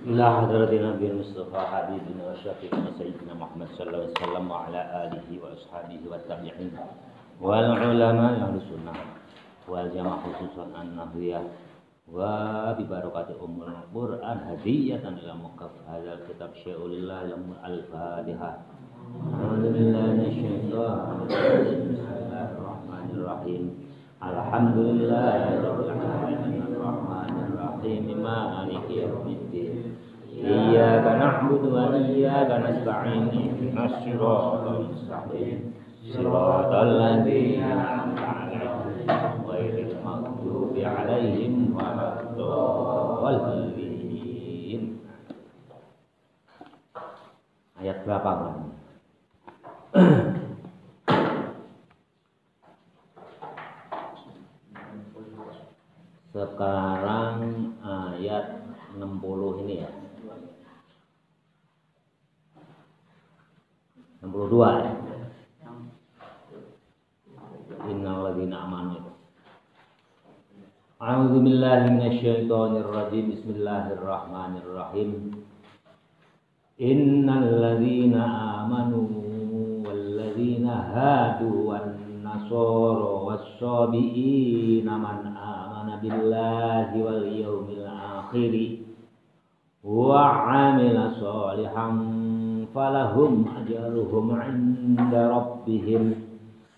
إلى حضرة النبي المصطفى حبيبنا وشفيعنا سيدنا محمد صلى الله عليه وسلم وعلى آله وأصحابه والتابعين والعلماء أهل السنة والجماعة خصوصا النهضية وببركة أم القرآن هدية إلى مكف هذا الكتاب شيء لله الفاتحة. أعوذ بالله من الشيطان الرجيم بسم الله الرحمن الرحيم الحمد لله رب العالمين الرحمن الرحيم مالك يوم الدين إياك نعبد وإياك نستعين اهدنا الصراط المستقيم صراط الذين أنعمت عليهم غير المغضوب عليهم ولا الضالين. Ayat berapa kan? Sekarang ayat 60 ini ya. 62 ya. Innal ladzina amanu. A'udzu billahi minasyaitonir rajim. Bismillahirrahmanirrahim. Innal ladzina amanu wal ladzina hadu wan nasara was-sabiina man amana billahi wal yawmil akhir wa 'amila shalihan falahum ajruhum 'inda rabbihim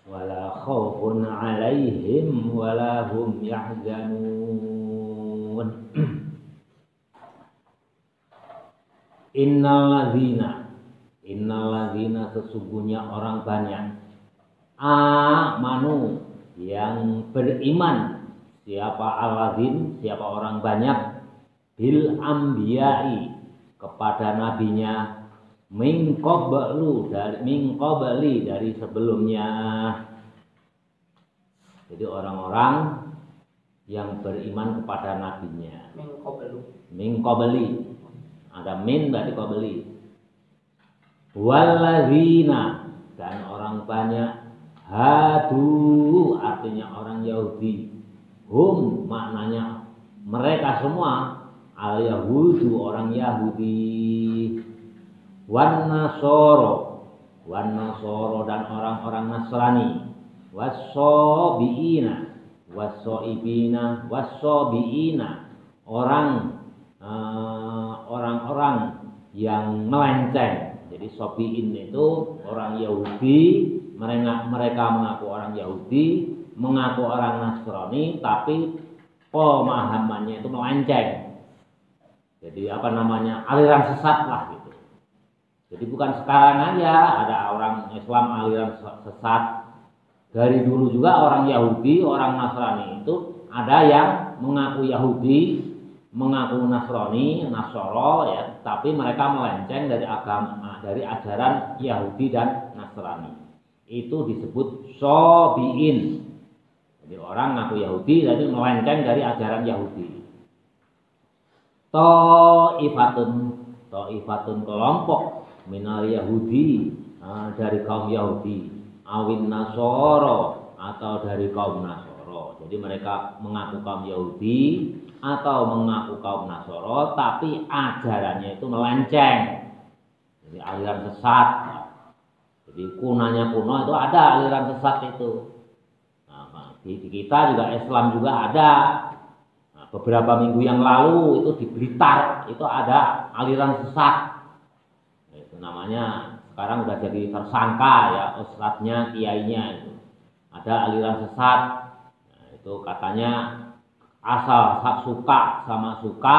wala khaufun 'alaihim wala hum yahzanun. Innal ladzina sesungguhnya orang banyak amanu yang beriman. Siapa alladzin, siapa orang banyak, bil ambiyai kepada nabinya, min qabli dari sebelumnya. Jadi orang-orang yang beriman kepada nabinya. Min qabli. Ada min berarti qabli. Walladzina dan orang banyak, hadu artinya orang Yahudi. Hum maknanya mereka semua, al yahudu orang Yahudi. Wan nasoro dan orang-orang Nasrani. Wassobiina orang-orang yang melenceng. Jadi sobiin itu orang Yahudi, mereka mengaku orang Yahudi, mengaku orang Nasrani, tapi pemahamannya itu melenceng. Jadi aliran sesat lah gitu. Jadi bukan sekarang aja ada orang Islam aliran sesat. Dari dulu juga orang Yahudi, orang Nasrani itu ada yang mengaku Yahudi, mengaku Nasrani, Nasoro ya, tapi mereka melenceng dari agama, dari ajaran Yahudi dan Nasrani. Itu disebut sobiin. Jadi orang ngaku Yahudi tapi melenceng dari ajaran Yahudi. Ta'ifatun kelompok minal Yahudi, dari kaum Yahudi, awin Nasoro atau dari kaum Nasoro. Jadi mereka mengaku kaum Yahudi atau mengaku kaum Nasoro, tapi ajarannya itu melenceng. Jadi aliran sesat. Jadi kuno itu ada aliran sesat itu. Di kita juga Islam juga ada. Beberapa minggu yang lalu itu di Blitar itu ada aliran sesat. Itu namanya sekarang udah jadi tersangka ya, ustadznya, kiainya itu. Ada aliran sesat. Nah, itu katanya asal suka sama suka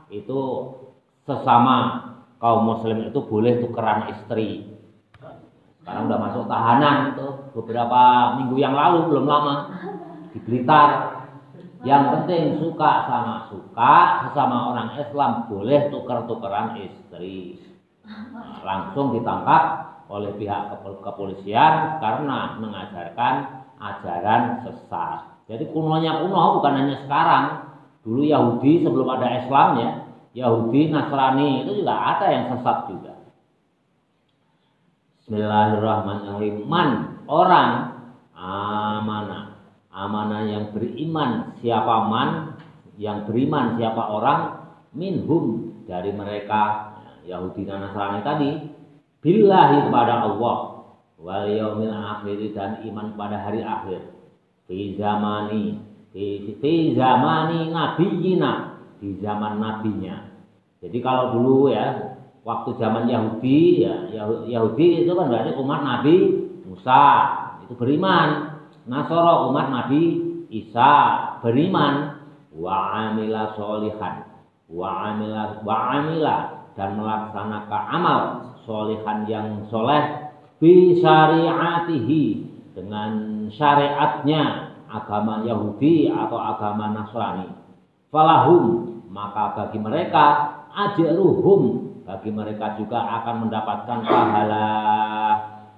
itu sesama kaum muslim itu boleh tukeran istri. Sekarang udah masuk tahanan itu beberapa minggu yang lalu, belum lama di Blitar. Yang penting suka sama suka, sesama orang Islam boleh tuker-tukeran istri. Nah, langsung ditangkap oleh pihak kepolisian karena mengajarkan ajaran sesat. Jadi kunonya bukan hanya sekarang. Dulu Yahudi sebelum ada Islam ya, Yahudi, Nasrani itu juga ada yang sesat juga. Bismillahirrahmanirrahim. Man orang amanah yang beriman. Siapa man yang beriman, siapa orang minhum dari mereka Yahudi dan Nasrani tadi billahi kepada Allah wal yaumil akhir dan iman pada hari akhir fi zamani nabiyina di zaman nabinya. Jadi kalau dulu ya waktu zaman Yahudi ya Yahudi itu kan berarti umat Nabi Musa itu beriman, Nasara umat Nabi Isa beriman, wa amila sholihan wa amila dan melaksanakan amal sholihan yang soleh bi syariatihi dengan syariatnya agama Yahudi atau agama Nasrani. Falahum maka bagi mereka ajruhum bagi mereka juga akan mendapatkan pahala.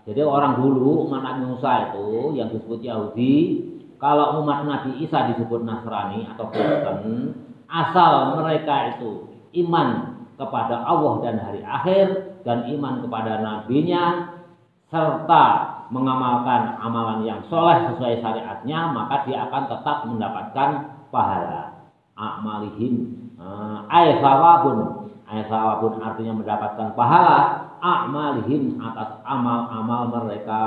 Jadi orang dulu umat Nabi Musa itu yang disebut Yahudi, kalau umat Nabi Isa disebut Nasrani atau Kristen, asal mereka itu iman kepada Allah dan hari akhir dan iman kepada nabinya serta mengamalkan amalan yang soleh sesuai syariatnya, maka dia akan tetap mendapatkan pahala. A'malihim Aisawabun artinya mendapatkan pahala a'malihim atas amal-amal mereka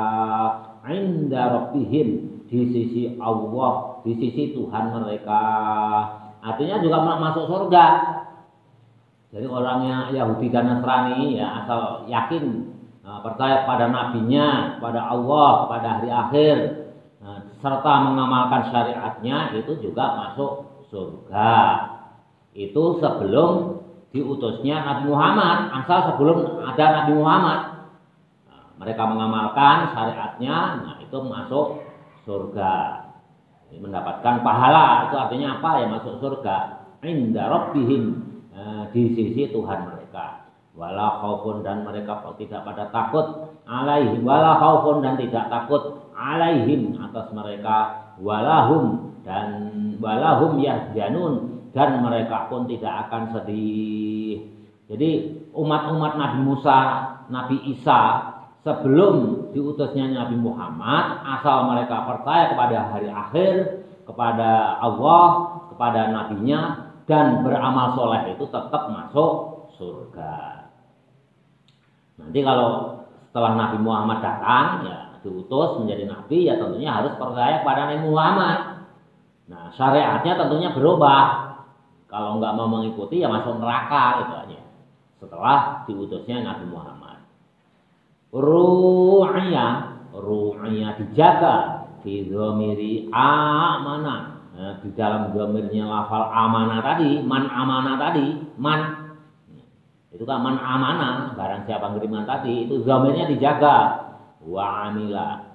inda rabbihim di sisi Allah, di sisi Tuhan mereka. Artinya juga masuk surga. Jadi orangnya Yahudi dan Nasrani ya asal yakin percaya pada nabinya, pada Allah, pada hari akhir serta mengamalkan syariatnya itu juga masuk surga. Itu sebelum diutusnya Nabi Muhammad, asal sebelum ada Nabi Muhammad mereka mengamalkan syariatnya, nah itu masuk surga, mendapatkan pahala. Itu artinya apa ya? Masuk surga inda rabbihim di sisi Tuhan mereka. Wala khaufun dan mereka tidak pada takut alaihim, wala khaufun dan tidak takut alaihim atas mereka, walahum yahzanun dan mereka pun tidak akan sedih. Jadi umat-umat Nabi Musa, Nabi Isa sebelum diutusnya Nabi Muhammad, asal mereka percaya kepada hari akhir, kepada Allah, kepada nabinya dan beramal soleh itu tetap masuk surga. Nanti kalau setelah Nabi Muhammad datang ya diutus menjadi nabi ya tentunya harus percaya kepada Nabi Muhammad. Nah syariatnya tentunya berubah. Kalau nggak mau mengikuti ya masuk neraka gitu aja. Setelah diutusnya Nabi Muhammad. Ru'ya dijaga fi dhamiri amanah. Nah, di dalam dhamirnya lafal amanah tadi, man amanah tadi, man itu kan man amanah, barang siapa beriman tadi itu dhamirnya dijaga. Wa amila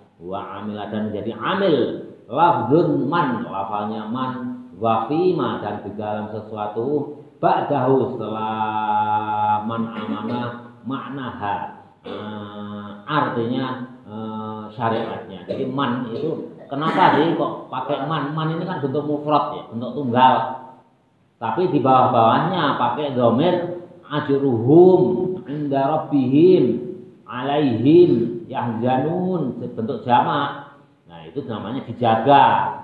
dan menjadi amil. Lafdzun man, lafalnya man. Wafima dan di dalam sesuatu ba'dahu setelah man amanah maknaha artinya syariatnya. Jadi man itu kenapa sih kok pakai man? Man ini kan bentuk mufrad ya, bentuk tunggal. Tapi di bawah-bawahnya pakai dhamir ajruhum inda rabbihim alaihim yahzanun bentuk jamak. Nah, itu namanya dijaga.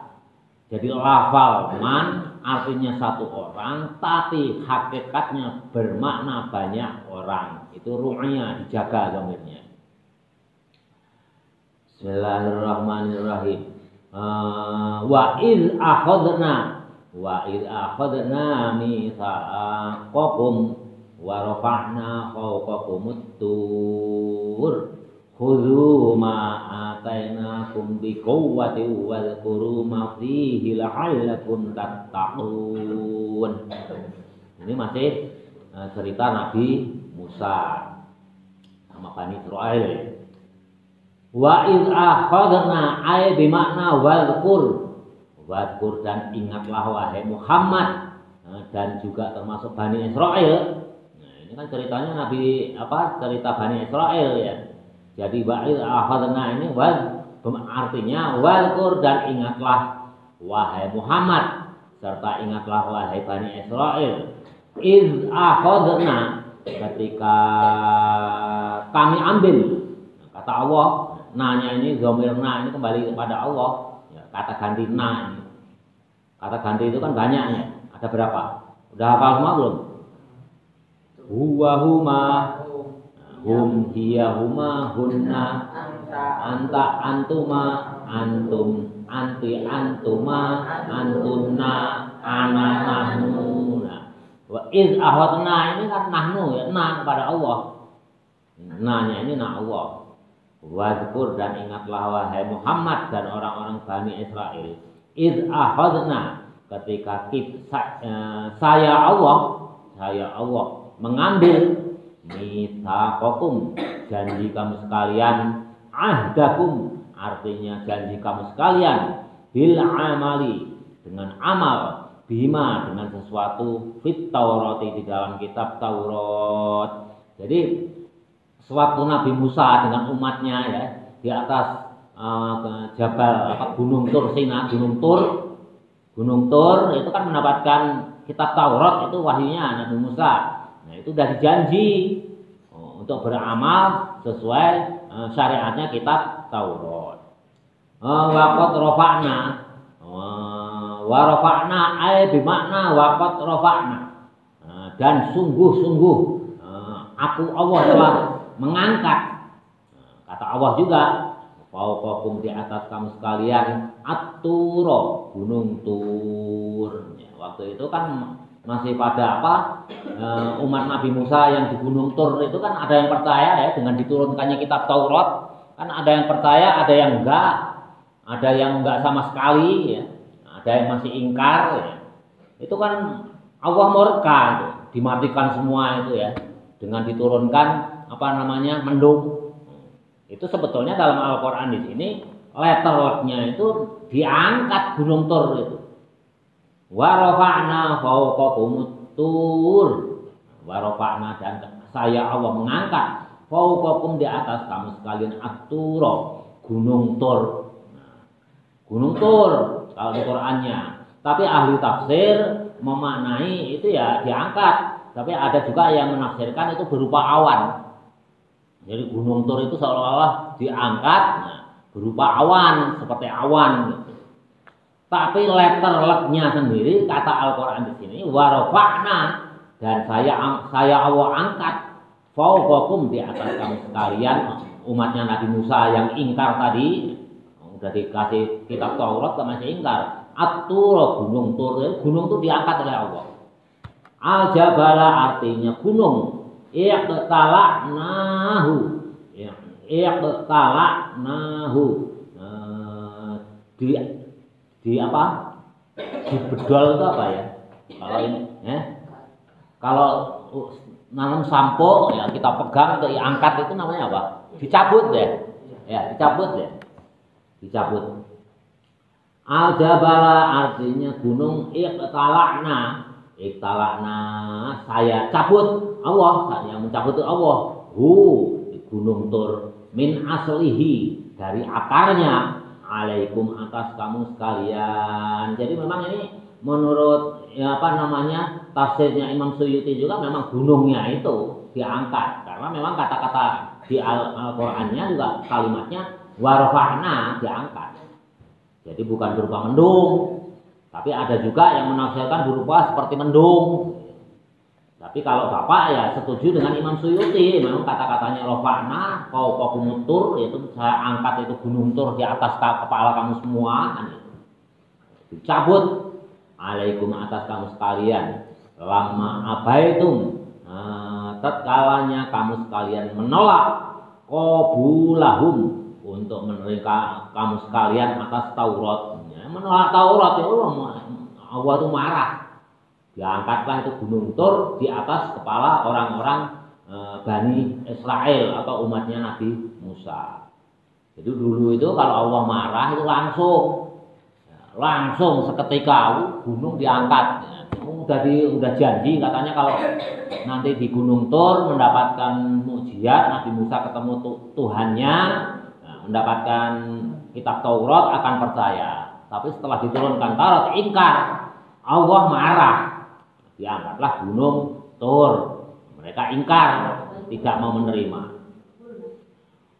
Jadi lafal man artinya satu orang, tapi hakikatnya bermakna banyak orang. Itu ru'nya dijaga dhamirnya. Bismillahirrahmanirrahim. Wa id akhadna mitsaqakum wa rafa'na fawqakumut tur. Khudhu ma atainakum biquwwatin wadhkuru ma fihi la'allakum tattaqun. Ini masih cerita Nabi Musa sama Bani Israil. Wa id akhadna ay bimakna wadhkur. Wadhkur dan ingatlah wahai Muhammad dan juga termasuk Bani Israil. Nah, ini kan ceritanya Nabi cerita Bani Israil ya. Jadi ba'id akhadna ini artinya walkur dan ingatlah wahai Muhammad serta ingatlah wahai Bani Israil. Iz akhadna ketika kami ambil. Kata Allah, na-nya ini dhamir na ini kembali kepada Allah. Ya, kata ganti na ini. Kata ganti itu kan banyaknya. Ada berapa? Udah hafal semua belum? huwa huma, hum hiya huma hunna, anta antuma antum anti antuma antunna ana nahnu. Wa iz ahadna ini kan nahnu ya, na kepada Allah. Nanya ini na Allah. Wazkur dan ingatlah wahai Muhammad dan orang-orang Bani Israel. Iz ahadna ketika saya Allah mengambil mitsaqakum janji kamu sekalian, ahdakum artinya janji kamu sekalian, bil amali dengan amal, bima dengan sesuatu, fit Taurati di dalam kitab Taurat. Jadi sewaktu Nabi Musa dengan umatnya ya di atas Jabal Gunung Tur Sina, Gunung Tur itu kan mendapatkan kitab Taurat, itu wahyunya Nabi Musa. Nah itu sudah dijanji untuk beramal sesuai syariatnya kitab Taurat. Waqad rafa'na, wa rafa'na ay bimakna waqad rafa'na, dan sungguh-sungguh aku Allah telah mengangkat. Kata Allah juga, fauqakum di atas kamu sekalian at-Turo, gunung Tur. Ya, waktu itu kan masih pada umat Nabi Musa yang di gunung Tur itu kan ada yang percaya ya dengan diturunkannya kitab Taurat, kan ada yang percaya, ada yang enggak sama sekali ya. Ada yang masih ingkar ya. Itu kan Allah murka itu, dimatikan semua itu ya dengan diturunkan mendung. Itu sebetulnya dalam Al-Qur'an di sini letternya itu diangkat gunung Tur itu. Wa rafa'na fawqakum tur. Wa rafa'na dan saya Allah mengangkat fawqakum di atas kamu sekalian at-Turo, gunung Tur. Gunung Tur kalau di Qur'annya. Tapi ahli tafsir memaknai itu ya diangkat. Tapi ada juga yang menafsirkan itu berupa awan. Jadi gunung Tur itu seolah-olah diangkat berupa awan, seperti awan gitu. Tapi letternya sendiri kata Al-Qur'an di sini warafa'na, dan saya Allah angkat fauqakum di atas kamu sekalian, umatnya Nabi Musa yang ingkar tadi, udah dikasih kitab Taurat kok masih ingkar. At-Tur, gunung Tur, gunung itu diangkat oleh Allah. Al-Jabala artinya gunung. Iqtala'nahu. Iqtala'nahu. Di apa? Di bedol itu apa ya? Kalau ini kalau nanam sampo ya kita pegang untuk diangkat itu namanya apa? Dicabut deh. Ya, dicabut deh. Dicabut. Al-Jabala artinya gunung, iqtala'na. Iqtala'na saya cabut, Allah yang mencabut itu Allah. Gunung Tur min aslihi dari akarnya, alaikum atas kamu sekalian. Jadi memang ini menurut tafsirnya Imam Suyuti juga memang gunungnya itu diangkat karena memang kata-kata di Al-Qur'annya juga kalimatnya warfa'na diangkat. Jadi bukan berupa mendung, tapi ada juga yang menafsirkan berupa seperti mendung. Tapi kalau Bapak ya setuju dengan Imam Suyuti, memang kata-katanya rafa'na fauqakum tur, yaitu saya angkat itu gunung Tur di atas kepala kamu semua. Dicabut alaikum atas kamu sekalian. Lama abaitum, tatkalanya kamu sekalian menolak qabulahum untuk menerima kamu sekalian atas Taurat. Menolak Taurat ya Allah itu marah. Diangkatlah itu gunung Tur di atas kepala orang-orang Bani Israel atau umatnya Nabi Musa. Jadi dulu itu kalau Allah marah itu langsung seketika gunung diangkat. Udah janji katanya kalau nanti di Gunung Tur mendapatkan mukjizat, Nabi Musa ketemu Tuhannya, mendapatkan kitab Taurat akan percaya. Tapi setelah diturunkan Taurat ingkar, Allah marah. Diangkatlah Gunung Tur. Mereka ingkar, tidak mau menerima.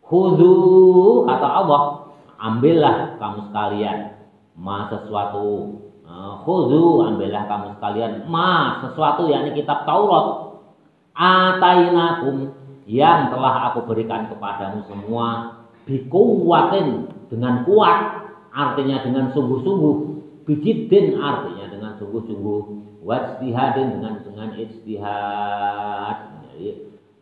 Khudhu kata Allah, ambillah kamu sekalian ma sesuatu. Khudhu ambillah kamu sekalian ma sesuatu yakni kitab Taurat. atainakum yang telah aku berikan kepadamu semua bikuwatin dengan kuat, artinya dengan sungguh-sungguh, bijidin artinya dengan sungguh-sungguh, wajtihadin dengan ijtihad. Jadi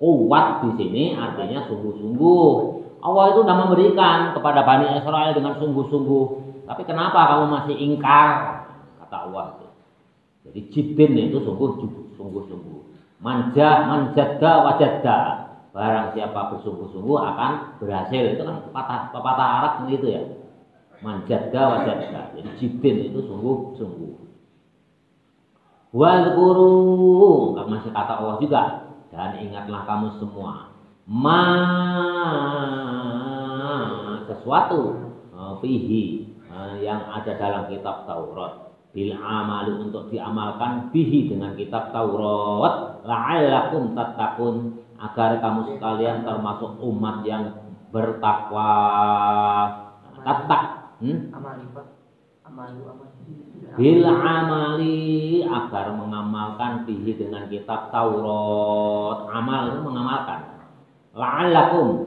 kuat di sini artinya sungguh-sungguh. Allah itu sudah memberikan kepada Bani Israel dengan sungguh-sungguh. Tapi kenapa kamu masih ingkar? Kata Allah itu. Jadi jidin itu sungguh-sungguh. Manjadda wajadda. Barang siapa bersungguh-sungguh akan berhasil. Itu kan pepatah Arab begitu ya. Manjadda wajadda. Jadi jidin itu sungguh-sungguh. Wadhkuru, masih kata Allah juga. Dan ingatlah kamu semua. Sesuatu fihi yang ada dalam kitab Taurat bil amali untuk diamalkan bihi dengan kitab Taurat la'allakum tattaqun agar kamu sekalian termasuk umat yang bertakwa. Bil amali agar mengamalkan bihi dengan kitab Taurat. Amal itu mengamalkan. La'allakum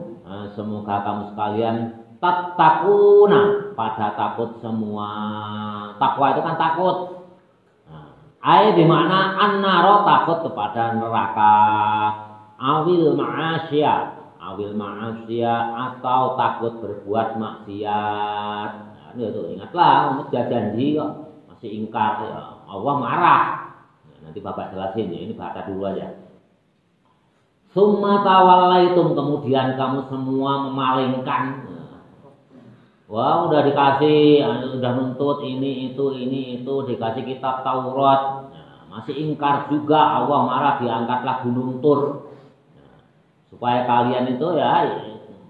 semoga kamu sekalian tattaquna pada takut semua. Takwa itu kan takut. Ai bermakna annaro takut kepada neraka. Awil ma'asya atau takut berbuat maksiat. Nah, itu ingatlah untuk janji kok masih ingkar ya. Allah marah. Nah, nanti Bapak jelasin ya, ini baca dulu aja. Summa tawallaitum kemudian kamu semua memalingkan. Wah, udah dikasih, udah nuntut ini itu dikasih kitab Taurat. Nah, masih ingkar juga, Allah marah, diangkatlah gunung Tur. Nah, supaya kalian itu ya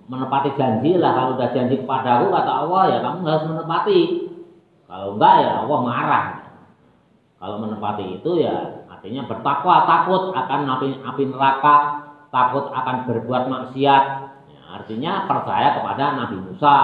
menepati janji lah. Kalau udah janji kepadaku kata Allah ya kamu harus menepati. Kalau enggak ya Allah marah. Kalau menepati itu ya artinya bertakwa, takut akan api neraka, takut akan berbuat maksiat. Ya, artinya percaya kepada Nabi Musa,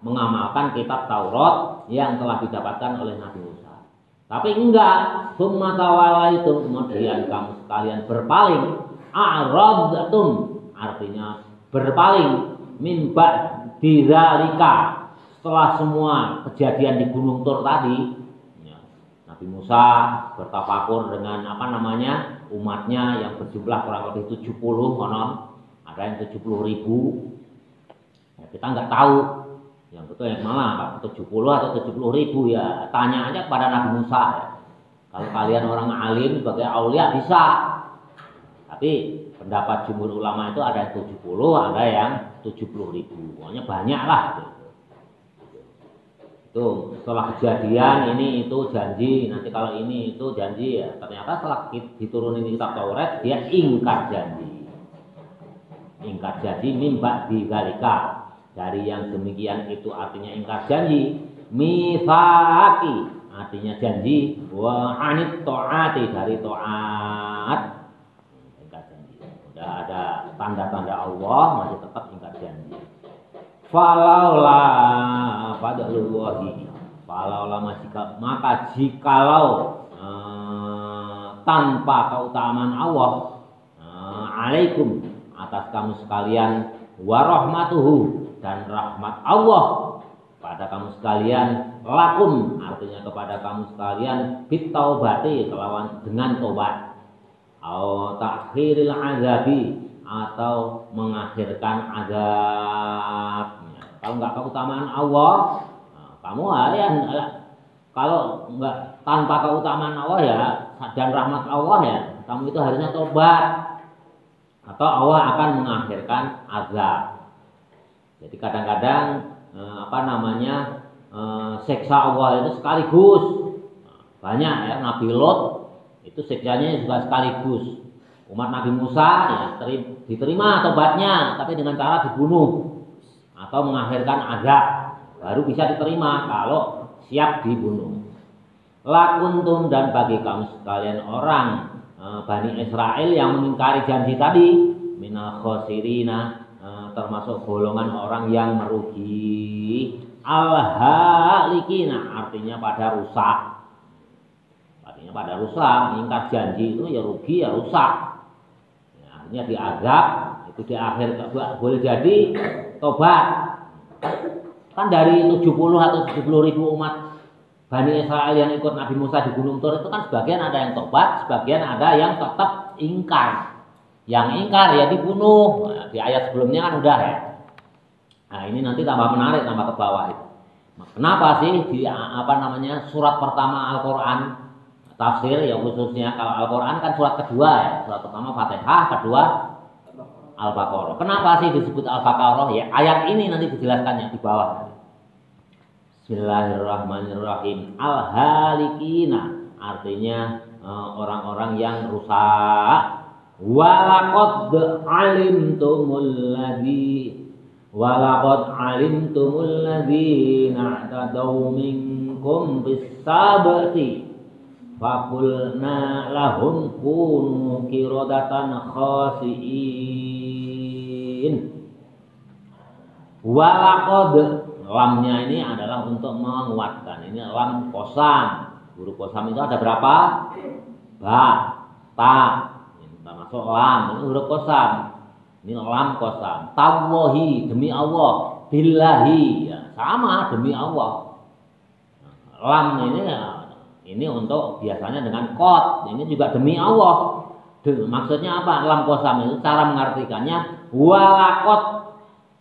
mengamalkan kitab Taurat yang telah didapatkan oleh Nabi Musa. Tapi enggak, summa tawallaitum kemudian kamu sekalian berpaling, a'radtum artinya berpaling mimba diralika setelah semua kejadian di Gunung Tur tadi. Ya, Nabi Musa bertafakur dengan umatnya yang berjumlah kurang lebih 70 konon, ada yang 70.000. Ya, kita nggak tahu yang betul yang mana, 70 atau 70.000 ya. Tanya aja kepada Nabi Musa. Ya. Kalau kalian orang alim sebagai aulia bisa. Tapi pendapat jumhur ulama itu ada yang 70, ada yang 70.000. Pokoknya banyak lah. Itu setelah kejadian ini itu janji, nanti kalau ini itu janji ya. Ternyata setelah diturunin kitab Taurat dia ingkar janji. Ingkar janji mimba di galika. Dari yang demikian itu artinya ingkar janji. Mitsaqi artinya janji. Wa anit ta'ati dari ta'at. Ingkar janji. Udah ada tanda-tanda Allah masih tetap ingkar janji. Falaula fadlullahi. Falaula maka jikalau tanpa keutamaan Allah alaikum atas kamu sekalian warahmatuhu dan rahmat Allah pada kamu sekalian lakum artinya kepada kamu sekalian bitaubati kelawan dengan tobat au takhiril azabi atau mengakhirkan azab. Kalau enggak keutamaan Allah kamu kalau enggak tanpa keutamaan Allah ya dan rahmat Allah ya kamu itu harusnya tobat atau Allah akan mengakhirkan azab. Jadi kadang-kadang siksa Allah itu sekaligus. Banyak ya Nabi Lot itu siksanya juga sekaligus. Umat Nabi Musa ya diterima tobatnya tapi dengan cara dibunuh atau mengakhirkan azab. Baru bisa diterima kalau siap dibunuh. Lakuntum dan bagi kamu sekalian orang Bani Israel yang mengingkari janji tadi minal khosirina termasuk golongan orang yang merugi al-halikina artinya pada rusak. Artinya pada rusak, ingkar janji itu ya rugi ya rusak. artinya diazab, itu di akhir boleh jadi tobat. Kan dari 70 atau 70 ribu umat Bani Israel yang ikut Nabi Musa di Gunung Tur itu kan sebagian ada yang tobat, sebagian ada yang tetap ingkar. Yang ingkar ya dibunuh. Nah, di ayat sebelumnya kan udah ya. Nah, ini nanti tambah menarik, tambah ke bawah itu. Kenapa sih di surat pertama Al-Qur'an tafsir ya khususnya kalau Al-Qur'an kan surat kedua ya. Surat pertama Fatihah, kedua Al-Baqarah. Kenapa sih disebut Al-Baqarah? Ya ayat ini nanti dijelaskannya di bawah. Bismillahirrahmanirrahim. Al-halikina artinya orang-orang yang rusak. Walaqad alimtumul ladzina tadaw minkum bis-sabti faqulna lahum kunu qiradatan khasiin. Walaqad, lamnya ini adalah untuk menguatkan. Ini lam qasam. Huruf qasam itu ada berapa? Ba, ta, termasuk lam. Ini huruf qasam. Ini lam qasam. Tallahi, demi Allah. Billahi, ya, sama demi Allah. Lam ini untuk biasanya dengan qad. Ini juga demi Allah. Maksudnya apa? Lam qasam itu cara mengartikannya walaqad,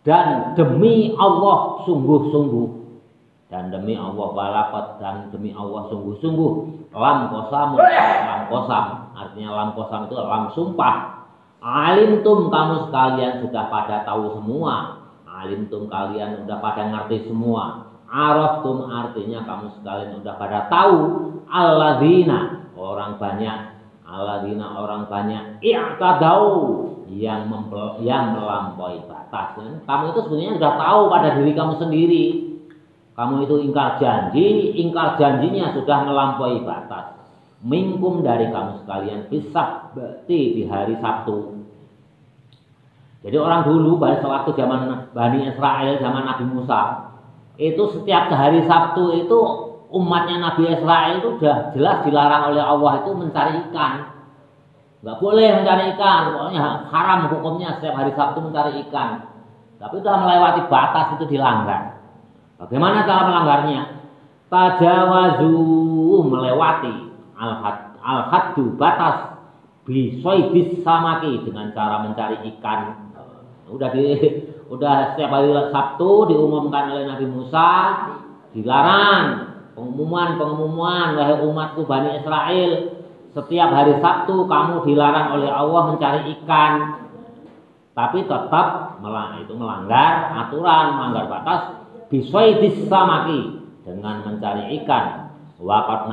dan demi Allah sungguh-sungguh. Dan demi Allah walaqad, dan demi Allah sungguh-sungguh. Lam qasam, artinya lam qasam itu lam sumpah. Alimtum, kamu sekalian sudah pada tahu semua. Alimtum, kalian sudah pada ngerti semua. Araftum, artinya kamu sekalian sudah pada tahu. Alladzina, orang banyak. Alladzina, orang banyak. I'tadau, yang melampaui batas. Kamu itu sebenarnya sudah tahu pada diri kamu sendiri. Kamu itu ingkar janjinya sudah melampaui batas. Minkum, dari kamu sekalian, bisa berarti di hari Sabtu. Jadi orang dulu pada waktu zaman Bani Israel, zaman Nabi Musa, itu setiap hari Sabtu itu umatnya Nabi Israel itu sudah jelas dilarang oleh Allah itu mencari ikan. Nggak boleh mencari ikan, pokoknya haram hukumnya setiap hari Sabtu mencari ikan. Tapi sudah melewati batas itu dilanggar. Bagaimana cara melanggarnya? Tajawazu, melewati al-haddu, batas, bisoidis samaki, dengan cara mencari ikan. Udah setiap hari Sabtu diumumkan oleh Nabi Musa, dilarang pengumuman wahai umatku Bani Israel, setiap hari Sabtu kamu dilarang oleh Allah mencari ikan. Tapi tetap melanggar aturan, melanggar batas, bisoidis samaki, dengan mencari ikan. Waqad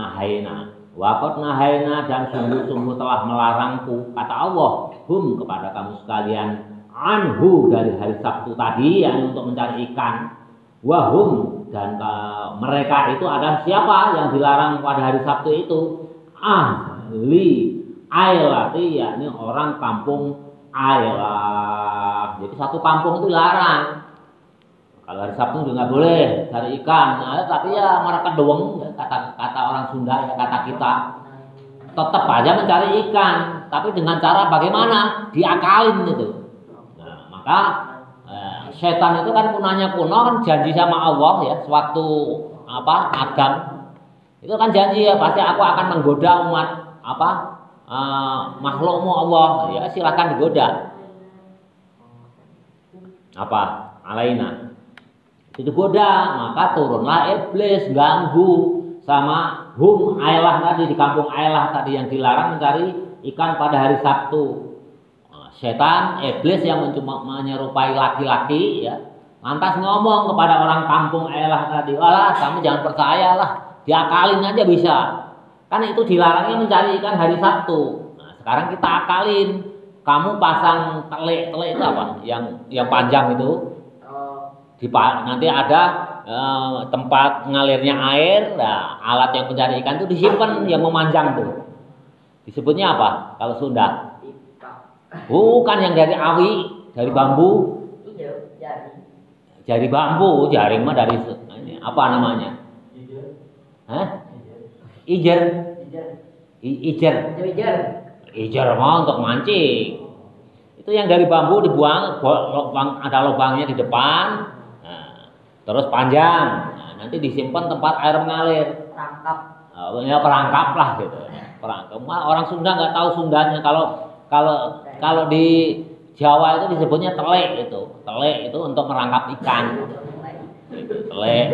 nahaina, dan sungguh-sungguh telah melarangku, kata Allah, hum, kepada kamu sekalian, anhu, dari hari Sabtu tadi, yang untuk mencari ikan. Wahum, dan mereka itu adalah siapa yang dilarang pada hari Sabtu itu? Ahli ailati, yakni orang kampung Ailah. Jadi satu kampung itu dilarang. Kalau hari Sabtu juga nggak boleh cari ikan, tapi ya mereka doang, ya, kata orang Sunda, ya, kata kita, tetap aja mencari ikan, tapi dengan cara bagaimana? Diakalin gitu. Nah, maka setan itu kan punahnya kuno, kan janji sama Allah ya, sewaktu Adam itu kan janji ya, pasti aku akan menggoda umat makhlukmu Allah, ya silakan digoda. Alaina. Itu goda, maka turunlah iblis ganggu sama Ailah tadi, di kampung Ailah tadi yang dilarang mencari ikan pada hari Sabtu. Setan, iblis yang menyerupai laki-laki ya, lantas ngomong kepada orang kampung Ailah tadi, "Walah, kamu jangan percayalah, diakalin aja bisa. Kan itu dilarangnya mencari ikan hari Sabtu." Nah, sekarang kita akalin. Kamu pasang telek itu apa? Yang panjang itu. Nanti ada tempat ngalirnya air, nah, alat yang pencari ikan itu disimpan yang memanjang tuh. Disebutnya apa kalau Sunda? Bukan yang dari awi, dari bambu. Jari bambu, jaring mah dari apa namanya? Ijer. Ijer mah untuk mancing. Itu yang dari bambu dibuang, lubang, ada lubangnya di depan, nah, terus panjang, nah, nanti disimpan tempat air mengalir. Perangkap. Ya perangkap lah gitu. Perangkap. Orang Sunda nggak tahu Sundanya. Kalau di Jawa itu disebutnya telek itu. Telek itu untuk merangkap ikan. Telek.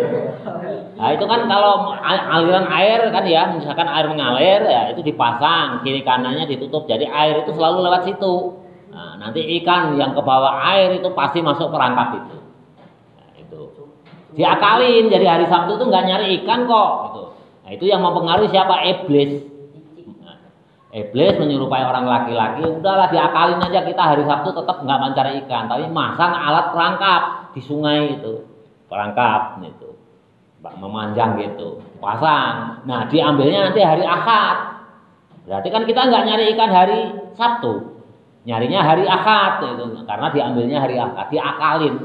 Nah itu kan kalau aliran air kan ya, misalkan air mengalir ya itu dipasang, kiri kanannya ditutup. Jadi air itu selalu lewat situ. Nah, nanti ikan yang ke bawah air itu pasti masuk perangkap itu. Nah, itu diakalin. Jadi hari Sabtu itu nggak nyari ikan kok. Gitu. Nah, itu yang mempengaruhi siapa? Iblis. Nah, iblis menyerupai orang laki-laki. Udahlah diakalin aja kita hari Sabtu tetap nggak mencari ikan, tapi masang alat perangkap di sungai itu. Perangkap gitu. Memanjang gitu. Pasang. Nah, diambilnya nanti hari Ahad. Berarti kan kita nggak nyari ikan hari Sabtu. Nyarinya hari Ahad itu karena diambilnya hari Ahad, diakalin.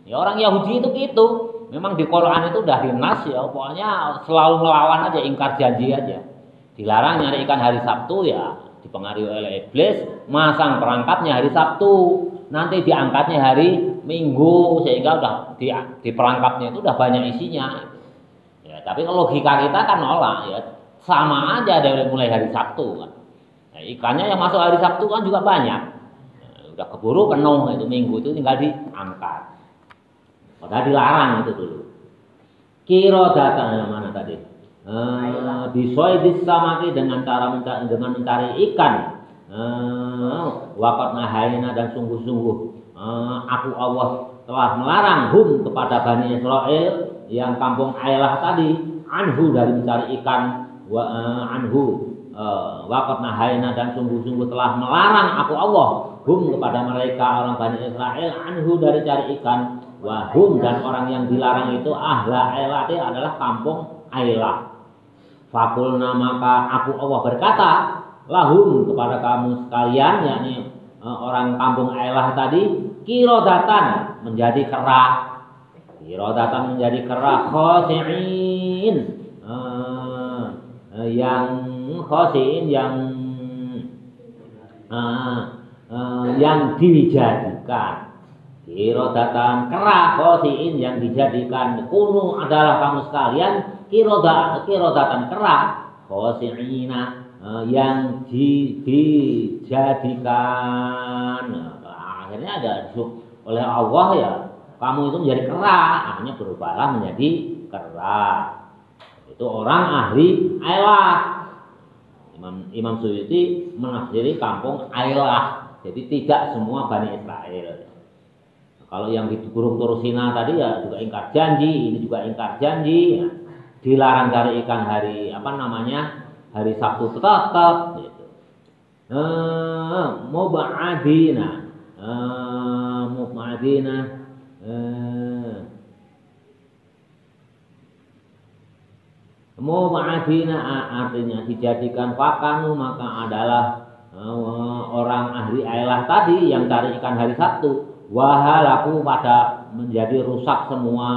Ya orang Yahudi itu gitu. Memang di Quran itu udah dinas ya, pokoknya selalu melawan aja, ingkar janji aja. Dilarang nyari ikan hari Sabtu ya, dipengaruhi oleh iblis, masang perangkapnya hari Sabtu. Nanti diangkatnya hari Minggu sehingga udah di perangkapnya itu udah banyak isinya. Ya, tapi logika kita kan nolak ya. Sama aja dari mulai hari Sabtu kan. Nah, ikannya yang masuk hari Sabtu kan juga banyak. Nah, udah keburu penuh itu Minggu itu tinggal diangkat. Padahal dilarang itu dulu. Kiro datang yang mana tadi? Disoidis samaki dengan cara mencari ikan. Wakat nahaina dan sungguh-sungguh aku Allah telah melarang hum kepada Bani Israel yang kampung Ailah tadi anhu dari mencari ikan waqad nahaina dan sungguh-sungguh telah melarang aku Allah hum kepada mereka orang Bani Israel anhu dari cari ikan wahum dan orang yang dilarang itu ahla Ailah itu adalah kampung Ailah. Fakulna maka aku Allah berkata lahum kepada kamu sekalian yakni orang kampung Ailah tadi kirodatan menjadi kera, kirodatan menjadi kera khosi'in yang khosiin yang dijadikan kirodatan kera khosiin yang dijadikan kunu adalah kamu sekalian kirodatan kera khosiina yang dijadikan. Akhirnya ada oleh Allah ya kamu itu menjadi kera, akhirnya berubahlah menjadi kera. Itu orang ahli Ailah. Imam Suyuti menafsiri kampung Ailah. Jadi tidak semua Bani Israel. Kalau yang di Gunung Turusina tadi ya juga ingkar janji, ini juga ingkar janji. Ya. Dilarang cari ikan hari hari Sabtu tetap. Gitu. Mubadina, Mu'adina artinya dijadikan pakanu maka adalah orang ahli Ailah tadi yang cari ikan hari Sabtu wahalaku pada menjadi rusak semua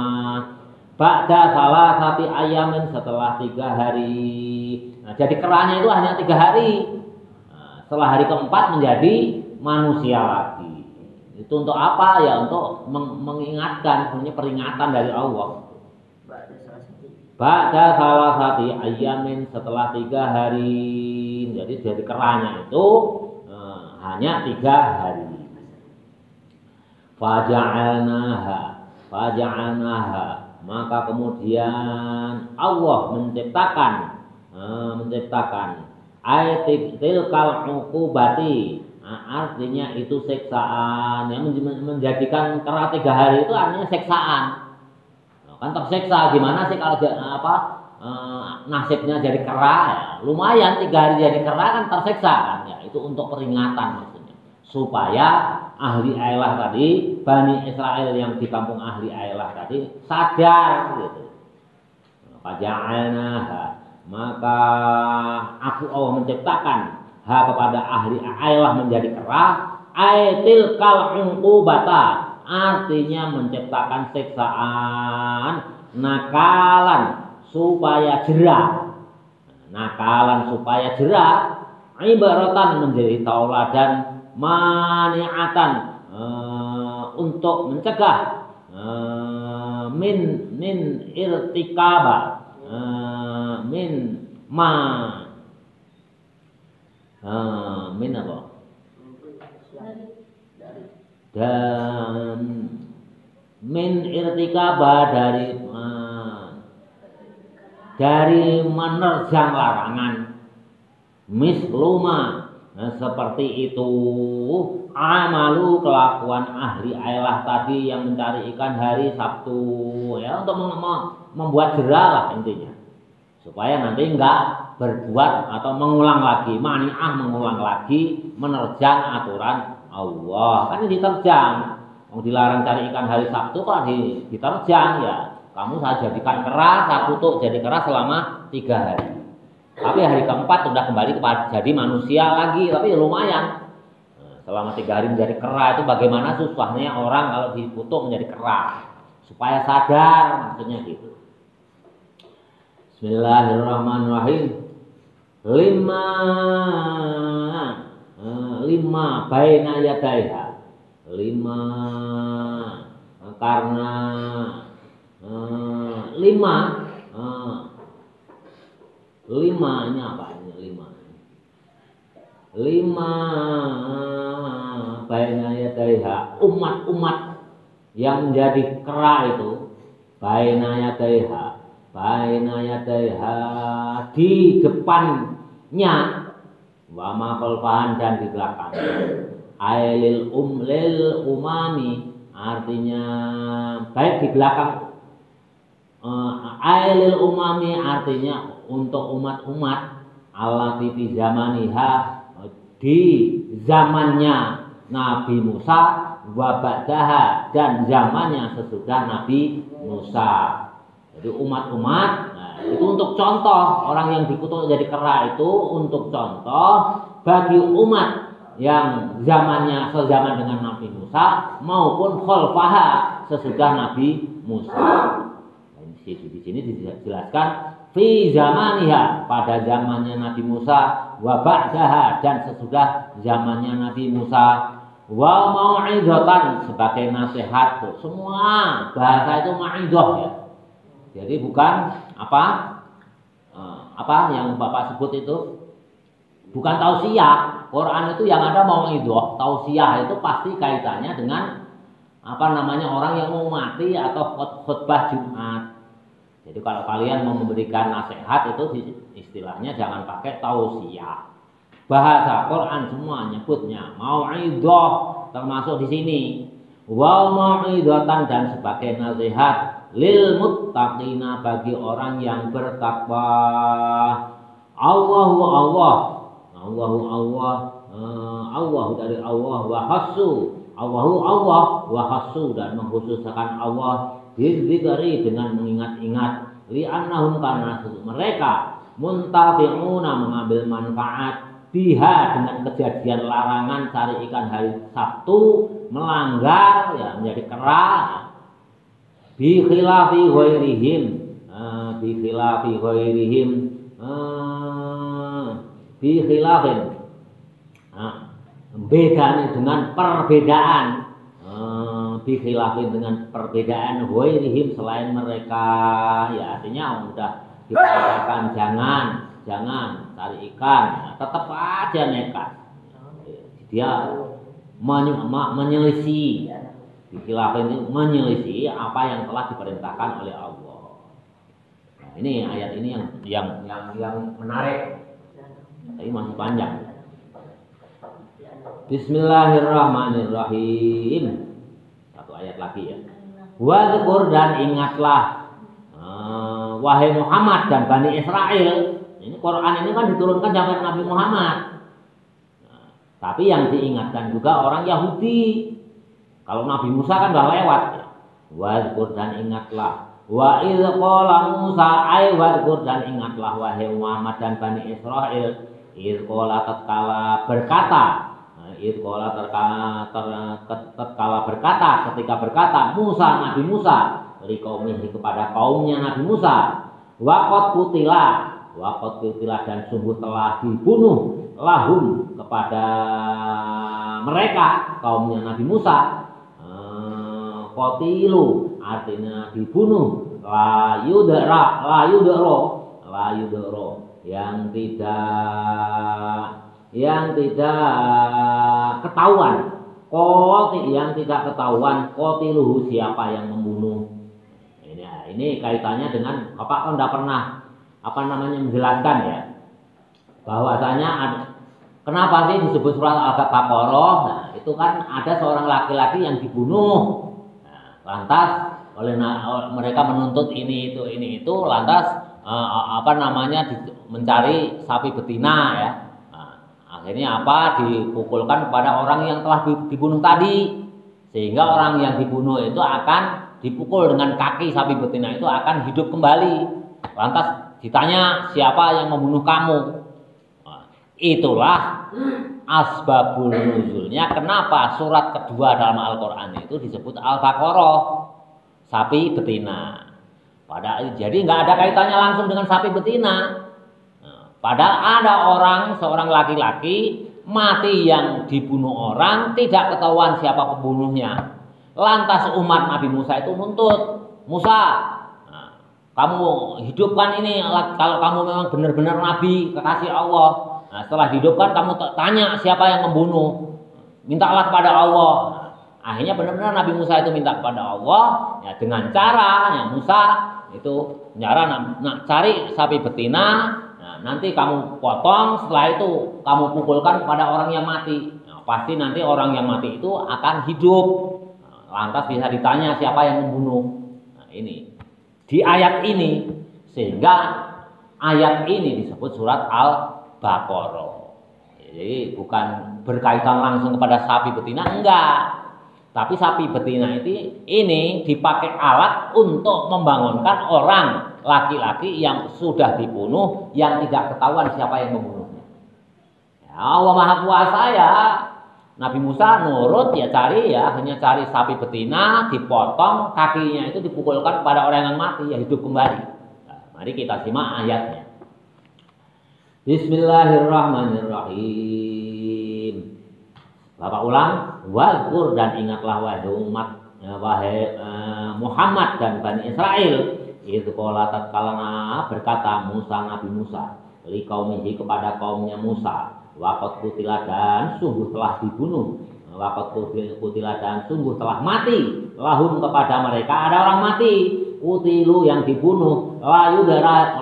ba'da salasati ayamin setelah 3 hari. Nah, jadi keranya itu hanya 3 hari. Nah, setelah hari keempat menjadi manusia lagi. Itu untuk apa ya? Untuk mengingatkan sebenarnya peringatan dari Allah. Ba'da salasati ayamin setelah 3 hari. Jadi keranya itu hanya 3 hari. Faja'alnaha maka kemudian Allah menciptakan tilkal uqubati. Artinya itu siksaan yang menjadikan kera 3 hari itu artinya siksaan. Kan tersiksa gimana sih kalau nasibnya jadi kera ya. Lumayan 3 hari jadi kera kan tersiksa kan ya. Itu untuk peringatan maksudnya supaya ahli Ailah tadi Bani Israel yang di kampung ahli Ailah tadi sadar gitu. Faja'alnaha maka aku Allah menciptakan kepada ahli Ailah menjadi kera tilkal uqubata artinya menciptakan siksaan nakalan supaya jerah ibaratan menjadi tauladan mani'atan untuk mencegah min irtikaba min ma min apa dan min irtikaba dari menerjang larangan misluma seperti itu amalu kelakuan ahli ailah tadi yang mencari ikan hari Sabtu ya, untuk membuat jera lah intinya supaya nanti enggak berbuat atau mengulang lagi mengulang lagi menerjang aturan Allah. Kan diterjang, dilarang cari ikan hari Sabtu kok diterjang ya. Kamu saya jadikan keras, saya kutuk jadi keras selama 3 hari. Tapi hari keempat sudah kembali kepada jadi manusia lagi, tapi lumayan. Selama 3 hari menjadi kera itu bagaimana susahnya orang kalau dikutuk menjadi kera, supaya sadar maksudnya gitu. Bismillahirrahmanirrahim. 5 baina yadaiha. 5 karena 5 ini apa ini 5 baina yadaiha, umat-umat yang menjadi kera itu baina yadaiha di depannya wa ma khalfahan dan di belakangnya. Ailil umami artinya baik di belakang. Ailil umami artinya untuk umat-umat allati fi zamaniha di zamannya Nabi Musa wa ba'daha dan zamannya sesudah Nabi Musa. Jadi umat-umat itu untuk contoh, orang yang dikutuk jadi kera itu untuk contoh bagi umat yang zamannya sezaman dengan Nabi Musa maupun khalfaha sesudah Nabi Musa. Di sini dijelaskan fi zamaniha pada zamannya Nabi Musa wa ba'daha dan sesudah zamannya Nabi Musa wa mau'izatan sebagai nasihat. Semua bahasa itu mau'izah ya. Jadi bukan apa yang Bapak sebut itu bukan tausiah. Quran itu yang ada mau'izah. Tausiah itu pasti kaitannya dengan orang yang mau mati atau khutbah Jumat. Jadi kalau kalian mau memberikan nasihat itu istilahnya jangan pakai tausiah. Bahasa Quran semua nyebutnya mau'izah termasuk di sini. Wa mau'izatan dan sebagai nasihat lil muttaqina bagi orang yang bertakwa. Allahu dari Allah wa khassu. Allah wa khassu dan mengkhususkan Allah bizikri dengan mengingat-ingat li'annahum karena mereka muntafi'una mengambil manfaat biha dengan kejadian larangan cari ikan hari Sabtu melanggar ya menjadi kera bi khilafi ghairihim bedanya dengan perbedaan bikhilafin dengan perbedaan ghairihim selain mereka ya artinya udah dikatakan jangan cari ikan nah, tetap aja nekat dia menyelisih bikhilafin itu menyelisih apa yang telah diperintahkan oleh Allah. Nah, ini ayat ini yang menarik tapi masih panjang. Bismillahirrahmanirrahim. Ayat lagi ya. Wadhkur dan ingatlah wahai Muhammad dan Bani Israel. Ini Quran ini kan diturunkan zaman Nabi Muhammad. Tapi yang diingatkan juga orang Yahudi. Kalau Nabi Musa kan udah lewat ya. Wadhkur dan ingatlah. Wa idz qala Musa wadhkur dan ingatlah wahai Muhammad dan Bani Israel. Idz qala tatkala berkata ketika berkata Nabi Musa liqaumihi kepada kaumnya Nabi Musa waqad kutila dan sungguh telah dibunuh lahum kepada mereka kaumnya Nabi Musa. Qatilu artinya dibunuh, la yudra yang tidak ketahuan, yang tidak ketahuan qatiluhu siapa yang membunuh. Ini kaitannya dengan Bapak kan tidak pernah menjelaskan ya bahwasanya kenapa sih disebut surat Al-Baqarah. Nah, itu kan ada seorang laki-laki yang dibunuh. Lantas oleh mereka menuntut ini itu lantas mencari sapi betina ya. Nah, akhirnya dipukulkan kepada orang yang telah dibunuh tadi, sehingga orang yang dibunuh itu akan dipukul dengan kaki sapi betina itu akan hidup kembali. Lantas ditanya siapa yang membunuh kamu. Nah, itulah asbabul nuzulnya kenapa surat kedua dalam Al-Quran itu disebut Al-Baqarah, sapi betina. Padahal jadi nggak ada kaitannya langsung dengan sapi betina. Padahal ada seorang laki-laki mati yang dibunuh orang, tidak ketahuan siapa pembunuhnya. Lantas umat Nabi Musa itu nuntut, Musa, kamu hidupkan ini kalau kamu memang benar-benar nabi kekasih Allah. Nah, setelah hidupkan kamu tanya siapa yang membunuh, mintalah kepada Allah. Nah, akhirnya benar-benar Nabi Musa itu minta kepada Allah ya, dengan cara yang Musa itu cari sapi betina. Nah, nanti kamu potong, setelah itu kamu pukulkan kepada orang yang mati. Nah, pasti nanti orang yang mati itu akan hidup. Nah, lantas bisa ditanya siapa yang membunuh. Nah, ini di ayat ini, sehingga ayat ini disebut surat Al-Baqarah. Jadi bukan berkaitan langsung kepada sapi betina, enggak. Tapi sapi betina ini dipakai alat untuk membangunkan orang laki-laki yang sudah dibunuh, yang tidak ketahuan siapa yang membunuhnya. Ya, Allah Maha Kuasa ya. Nabi Musa nurut hanya cari sapi betina, dipotong, kakinya itu dipukulkan kepada orang yang mati, ya hidup kembali. Nah, mari kita simak ayatnya. Bismillahirrahmanirrahim. Bapak ulang, wazkur dan ingatlah wahai Muhammad dan Bani Israel. Itu qala tatkala berkata Nabi Musa liqaumihi kepada kaumnya Musa. Waqad qutila dan sungguh telah dibunuh. Waqad qutila dan sungguh telah mati. Lahum kepada mereka ada orang mati. Qutilu yang dibunuh. La yudra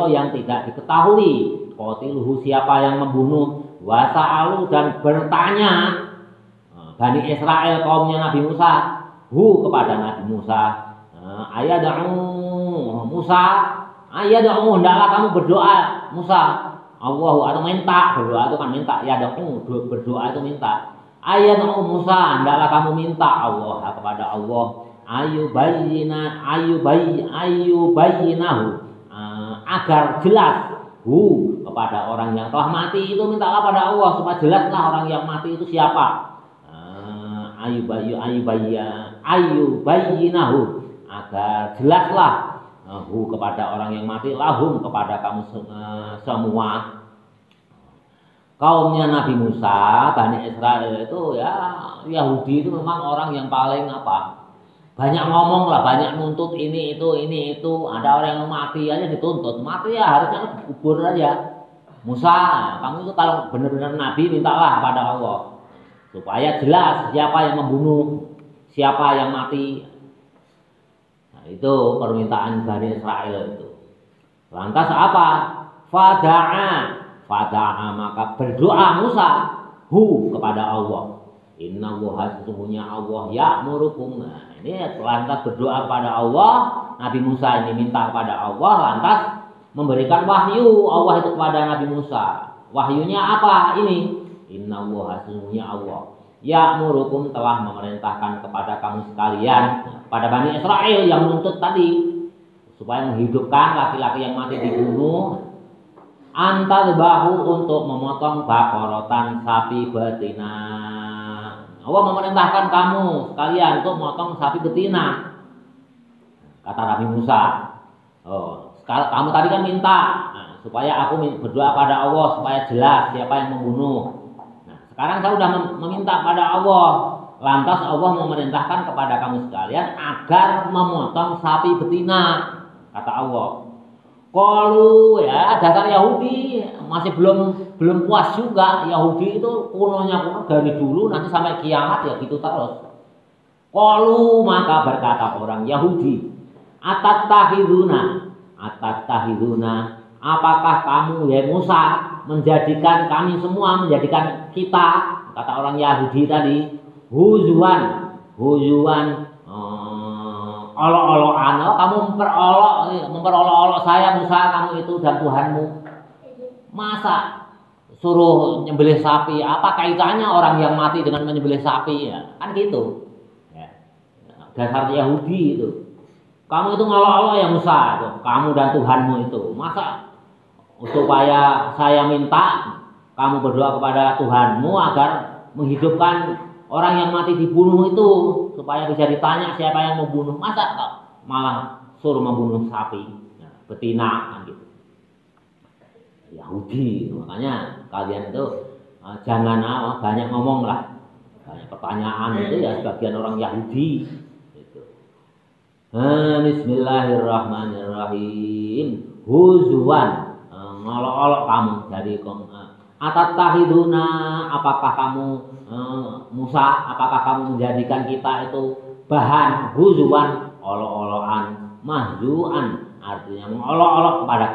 yang tidak diketahui. Qatiluhu siapa yang membunuh. Wasa'alu dan bertanya Bani Israel kaumnya Nabi Musa. Kepada Nabi Musa. Ayada'u Musa. Ayada'u hendaklah kamu berdoa Musa. Allah atau minta, berdoa itu kan minta, ya berdoa itu minta. Ayat Musa, hendaklah kamu minta Allah kepada Allah. Ayu bayyinahu agar jelas kepada orang yang telah mati itu mintalah pada Allah supaya jelaslah orang yang mati itu siapa. Ayu bayyinahu agar jelaslah kepada orang yang mati, lahum kepada kamu semua. Kaumnya Nabi Musa, Bani Israel itu ya Yahudi itu memang orang yang paling banyak ngomong lah, banyak nuntut ini itu. Ada orang yang mati aja dituntut, mati ya harusnya dikubur aja. Musa, kamu itu kalau benar-benar Nabi mintalah pada Allah supaya jelas siapa yang membunuh, siapa yang mati. Itu permintaan Bani Israel itu. Lantas apa? Fada'a maka berdoa Musa kepada Allah. Innallaha sesungguhnya Allah ya'murukum. Nah, ini lantas berdoa kepada Allah. Nabi Musa ini minta kepada Allah, lantas memberikan wahyu Allah itu kepada Nabi Musa. Wahyunya apa ini? Innallaha sesungguhnya Allah ya'murukum telah memerintahkan kepada kamu sekalian, pada Bani Israel yang menuntut tadi, supaya menghidupkan laki-laki yang mati dibunuh, antadbahu untuk memotong bakorotan sapi betina. Allah memerintahkan kamu sekalian untuk memotong sapi betina. Kata Nabi Musa, sekarang kamu tadi kan minta supaya aku berdoa pada Allah supaya jelas siapa yang membunuh. Nah, sekarang saya sudah meminta pada Allah, lantas Allah memerintahkan kepada kamu sekalian agar memotong sapi betina, kata Allah. Kalau ya dasar Yahudi masih belum puas juga. Yahudi itu kunonya kuno dari dulu nanti sampai kiamat ya gitu terus. Kalau maka berkata orang Yahudi, atattahiduna, apakah kamu ya Musa menjadikan kami semua, menjadikan kita, kata orang Yahudi tadi, huzuan, olok-olokan, kamu memperolok-olok saya Musa, kamu itu dan Tuhanmu. Masa suruh nyembelih sapi, apa kaitannya orang yang mati dengan menyembelih sapi ya? Kan gitu. Ya. Dasar Yahudi itu. Kamu itu ngolok-olok ya Musa, itu. Kamu dan Tuhanmu itu. Masa supaya saya minta kamu berdoa kepada Tuhanmu agar menghidupkan orang yang mati dibunuh itu supaya bisa ditanya siapa yang membunuh. Masa malah suruh membunuh sapi, ya, betina kan gitu. Yahudi, makanya kalian itu jangan banyak ngomong lah, banyak pertanyaan itu ya sebagian orang Yahudi. Gitu. Bismillahirrahmanirrahim. Huzuan, ngolok-olok kamu dari atattahiduna, apakah kamu Musa, apakah kamu menjadikan kita itu bahan huzuan, olok-olokan, mahzuan, artinya mengolok-olok kepada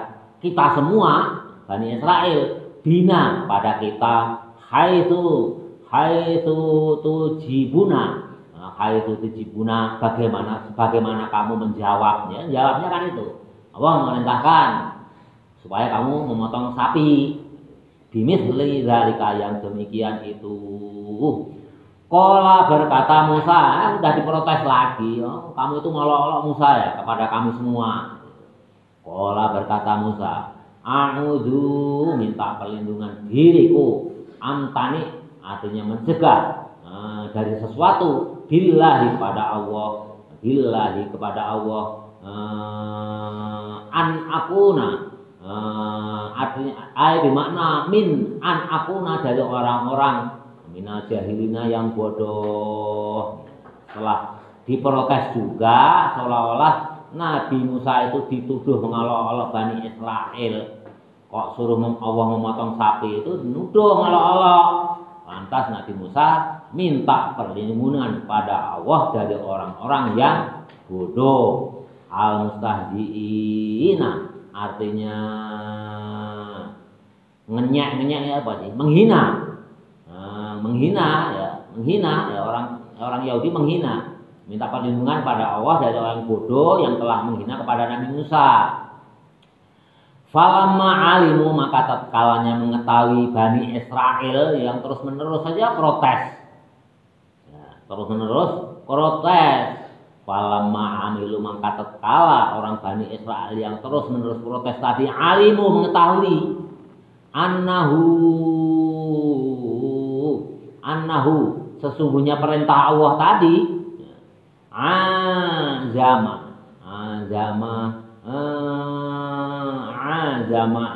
kita semua Bani Israel, bina pada kita, haitsu tujibuna, bagaimana kamu menjawabnya? Jawabnya kan itu, Allah memerintahkan supaya kamu memotong sapi. Bimithli dzalika, yang demikian itu. Qala berkata Musa, sudah diprotes lagi, kamu itu ngolok-olok Musa ya kepada kami semua. Qala berkata Musa, a'udzu, minta perlindungan diriku, amtani, artinya mencegah dari sesuatu, billahi kepada Allah, an akuna, artinya bermakna min, an akuna, dari orang-orang minal jahilina yang bodoh. Setelah diprotes juga seolah-olah Nabi Musa itu dituduh mengolok-olok Bani Israel. Kok suruh Allah memotong sapi itu nuduh ngolok-olok. Lantas Nabi Musa minta perlindungan pada Allah dari orang-orang yang bodoh. Al-mustahzi'ina, artinya ngenyek apa sih? Menghina ya, orang Yahudi menghina. Minta perlindungan pada Allah dari orang bodoh yang telah menghina kepada Nabi Musa. Falamma alimu, maka tatkalanya mengetahui Bani Israel yang terus menerus saja protes. Ya, terus menerus protes. Falamma amilu, maka tatkala orang Bani Israel yang terus menerus protes tadi, alimu, mengetahui annahu, sesungguhnya perintah Allah tadi, azama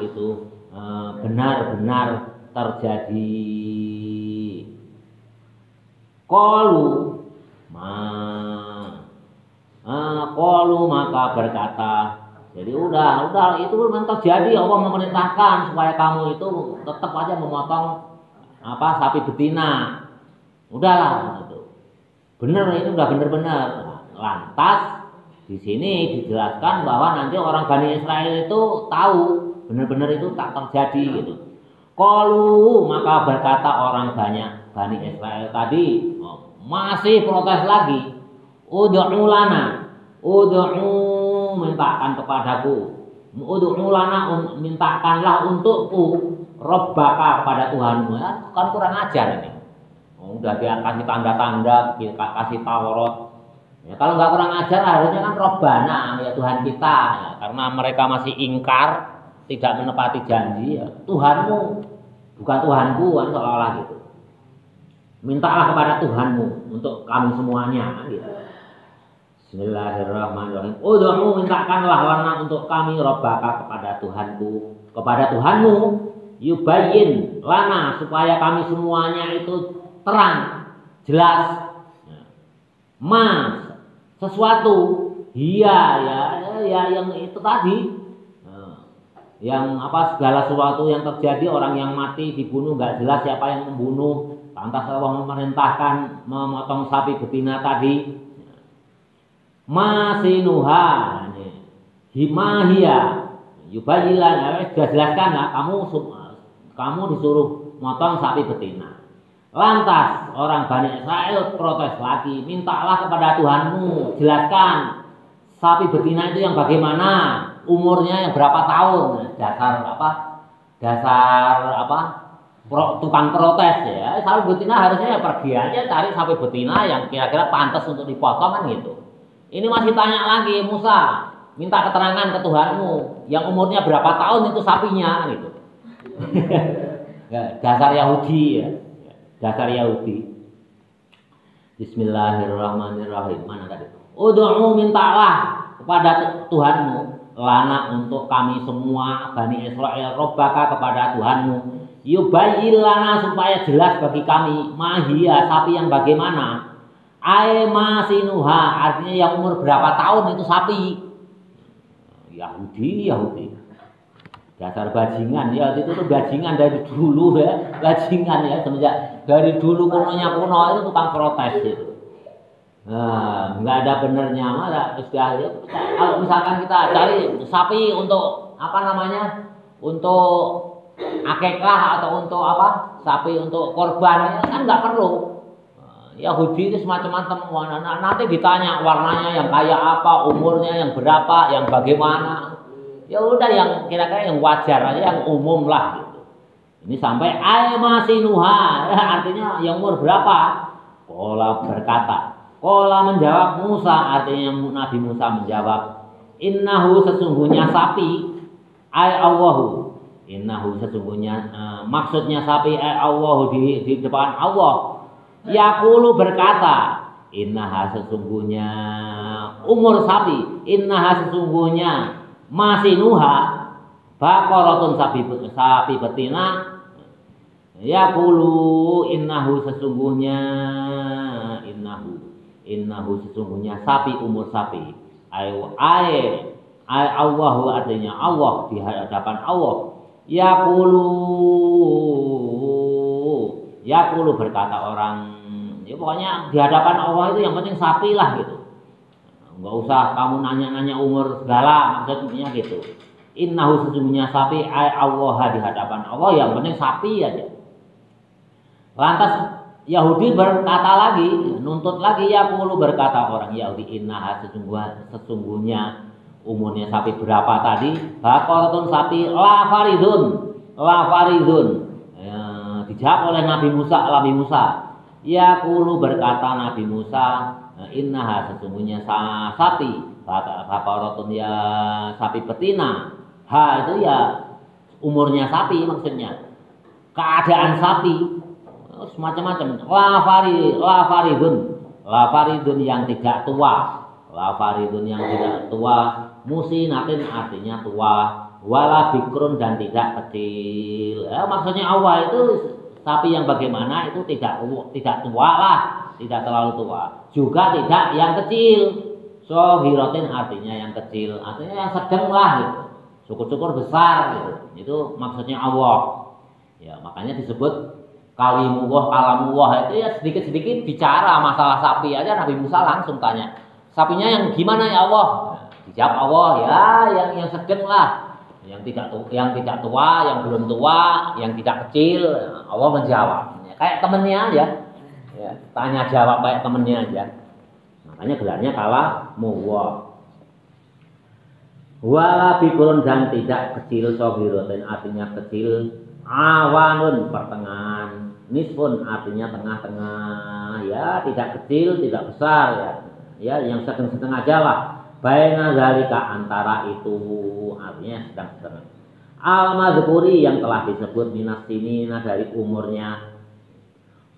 itu benar-benar terjadi. Qalu maka berkata, jadi udah itu memang terjadi. Allah memerintahkan supaya kamu itu tetap aja memotong sapi betina. Udahlah itu. Bener, ini udah bener-bener. Lantas di sini dijelaskan bahwa nanti orang Bani Israel itu tahu benar-benar itu tak terjadi gitu. Qalu, maka berkata orang banyak Bani Israel tadi, masih protes lagi. Ud'u lana, mintakan kepadaku. Ud'u lana, mintakanlah untukku, Rabbaka, kepada Tuhanmu. Ya, kan kurang ajar ini. Udah dia kasih tanda-tanda, kasih Taurat. Ya, kalau nggak kurang ajar harusnya kan Robbana, ya Tuhan kita. Ya, karena mereka masih ingkar, tidak menepati janji. Ya, Tuhanmu, bukan Tuhanku, kan seolah-olah gitu. Mintalah kepada Tuhanmu untuk kami semuanya, kan gitu. Bismillahirrahmanirrahim. Ud'u, mintakanlah lana untuk kami Rabbaka, kepada Tuhanku, kepada Tuhanmu, yubayyin lana, supaya kami semuanya itu terang, jelas. Mas, sesuatu, ya yang itu tadi, yang apa, segala sesuatu yang terjadi, orang yang mati dibunuh nggak jelas siapa yang membunuh, lantas Allah memerintahkan memotong sapi betina tadi. Masinuha, himahia, yubayilan, jelaskan lah, kamu disuruh motong sapi betina. Lantas orang Bani Israel protes lagi, mintalah kepada Tuhanmu, jelaskan sapi betina itu yang bagaimana, umurnya yang berapa tahun. Dasar tukang protes ya. Sapi betina harusnya pergi aja cari sapi betina yang kira-kira pantas untuk dipotong kan gitu. Ini masih tanya lagi, Musa, minta keterangan ke Tuhanmu, yang umurnya berapa tahun itu sapinya gitu. Dasar Yahudi ya. Dasar Yahudi. Bismillahirrahmanirrahim. Mana tadi? Ud'u, mintalah kepada Tuhanmu, lana untuk kami semua Bani Israel, Rabbaka, kepada Tuhanmu, yubayyin lana, supaya jelas bagi kami, mahia, sapi yang bagaimana, masinuha, artinya yang umur berapa tahun itu sapi. Yahudi. Dasar bajingan ya, itu tuh bajingan dari dulu ya, bajingan ya, semenjak dari dulu kuno itu tukang protes itu. Nah, nggak ada benernya malah istilahnya. Kalau misalkan kita cari sapi untuk untuk akekah atau untuk sapi untuk korban kan nggak perlu. Yahudi itu semacam-macam, nanti ditanya warnanya yang kayak apa, umurnya yang berapa, yang bagaimana. Ya udah yang kira-kira yang wajar aja, yang umum lah gitu. Ini sampai masinuha, artinya yang umur berapa? Qala berkata, qala menjawab Musa, artinya Nabi Musa menjawab, innahu, sesungguhnya sapi, Allahu, innahu, sesungguhnya maksudnya sapi, Allahu, di depan Allah. Yaqulu, berkata, innaha, sesungguhnya umur sapi, innaha, sesungguhnya masinuha, baqaratun, sapi betina. Yaqulu, innahu, sesungguhnya innahu, sesungguhnya sapi, umur sapi. Allahu, artinya Allah, di hadapan Allah. Yaqulu, berkata orang, ya pokoknya di hadapan Allah itu yang penting sapi lah gitu. Enggak usah kamu nanya-nanya umur segala, maksudnya gitu. Innahu, sesungguhnya sapi, Allah, di hadapan Allah yang penting sapi aja. Lantas Yahudi berkata lagi, nuntut lagi, yaqulu, berkata orang Yahudi, innaha, sesungguhnya umurnya sapi berapa tadi? Baqaratun, sapi la faridun. Dijawab oleh Nabi Musa. Yaqulu, berkata Nabi Musa, innaha, sesungguhnya sapi, baqaratun, ya sapi betina. Ha, itu ya umurnya sapi, maksudnya keadaan sapi. Semacam-macam. La faridun yang tidak tua. La faridun yang tidak tua. Musinatin, artinya tua. Wala bikrun, dan tidak kecil. Maksudnya Allah itu sapi yang bagaimana itu tidak tua lah, tidak terlalu tua. Juga tidak yang kecil. Soghiratin, artinya yang kecil, artinya yang sedang lah gitu. Syukur-syukur besar gitu. Itu maksudnya Allah. Ya, makanya disebut kalamullah itu ya sedikit-sedikit bicara masalah sapi aja. Nabi Musa langsung tanya, sapinya yang gimana ya Allah? Dijawab Allah, ya yang sedang lah, yang tidak tua, yang belum tua, yang tidak kecil. Allah menjawab kayak temennya aja, ya, tanya jawab kayak temennya aja. Makanya gelarnya kalamullah. Wala bikurun, dan tidak kecil. Soghiratin, artinya kecil. Awanun, pertengahan. Nisfun, artinya tengah-tengah, ya, tidak kecil, tidak besar, ya yang sedang-sedang aja lah. Baina zalika, antara itu, artinya sedang-sedang. Al-madhkuri, yang telah disebut minas sinina, dari umurnya.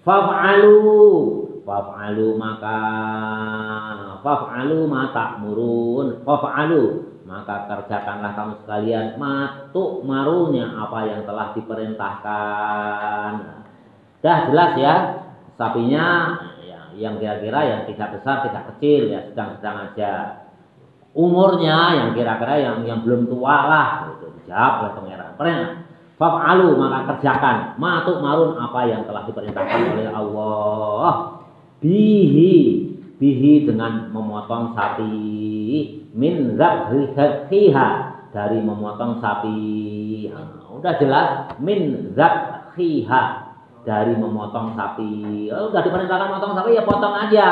Faf'alu, maka faf'alu ma ta'murun, faf'alu maka kerjakanlah kamu sekalian matuk marunya apa yang telah diperintahkan. Dah jelas ya, sapinya ya, yang kira-kira yang tidak besar tidak kecil ya, sedang-sedang aja. Umurnya yang kira-kira yang belum tua lah, gitu. Dijawab oleh pangeran. Faf'alu maka kerjakan matuk marun apa yang telah diperintahkan oleh Allah. Bihi dengan memotong sapi, min zakhiha dari memotong sapi. Udah jelas, min zakhiha dari memotong sapi. Udah diperintahkan memotong sapi ya potong aja.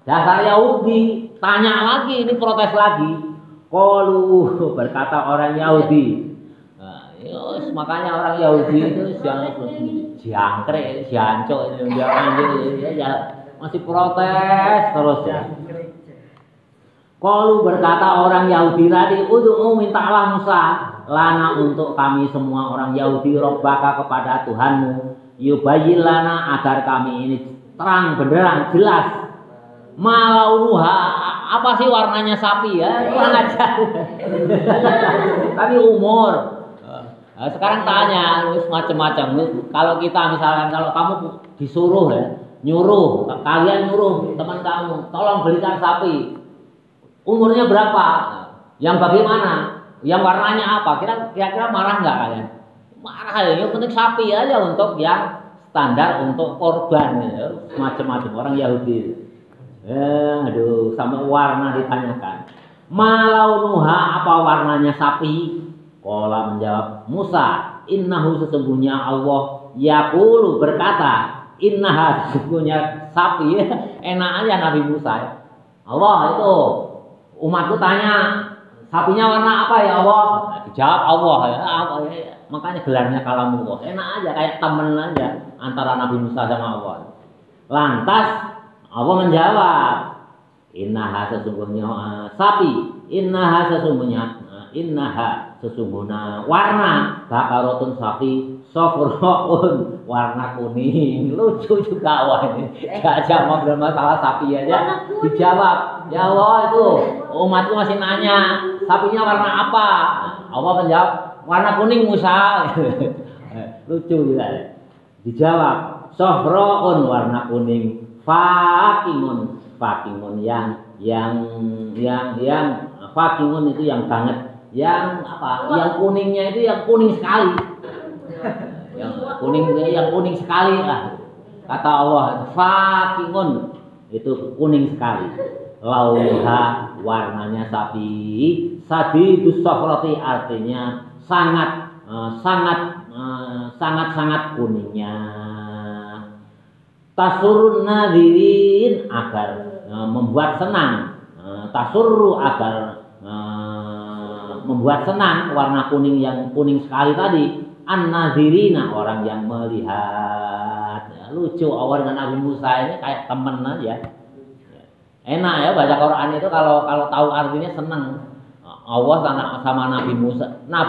Dasar Yahudi tanya lagi, ini protes lagi. Qalu berkata orang Yahudi. Yus, makanya orang Yahudi itu jangkrik, jancok dia anjing ya masih protes terus ya. Qalu berkata orang Yahudi tadi, ud'u mintalah Musa lana untuk kami semua orang Yahudi robbaka kepada Tuhanmu yubayyin lana agar kami ini terang benderang jelas malaunuha apa sih warnanya sapi ya kurang ajar. Tadi umur. Nah, sekarang tanya macam-macam. Kalau kita misalkan kalau kamu disuruh ya, kalian nyuruh teman kamu, tolong belikan sapi. Umurnya berapa? Yang bagaimana? Yang warnanya apa? Kira-kira marah nggak kalian? Marah ya. Yang penting sapi aja untuk yang standar untuk korban ya. Macam-macam orang Yahudi. Aduh, sampai warna ditanyakan. Malaunuha apa warnanya sapi? Qala menjawab Musa, innahu sesungguhnya Allah yaqulu berkata, innaha sesungguhnya sapi. Enak aja Nabi Musa ya. Allah itu umatku tanya sapinya warna apa ya Allah? Dijawab Allah ya. Makanya gelarnya kalamullah. Enak aja kayak temen aja antara Nabi Musa sama Allah. Lantas Allah menjawab, innaha sesungguhnya sapi, innaha sesungguhnya warna bakaratun sapi sofroun warna kuning. Lucu juga wah ini. Gak ngobrol masalah sapi aja dijawab. Ya Allah itu umatku masih nanya sapinya warna apa? Allah menjawab warna kuning Musa. Lucu juga. Dijawab sofroun warna kuning, fakimun yang fakimun itu yang banget. Yang apa? Yang kuningnya itu yang kuning sekali. Yang kuning sekali lah. Kata Allah, fakimun itu kuning sekali. Lauha warnanya sapi, sadidus safrati artinya sangat kuningnya. Tasurun nadirin agar membuat senang. Tasurru agar membuat senang warna kuning yang kuning sekali tadi an-nadhirina orang yang melihat. Ya, lucu awal dengan Nabi Musa ini kayak temen aja. Enak ya baca Quran itu kalau tahu artinya seneng. Allah sama Nabi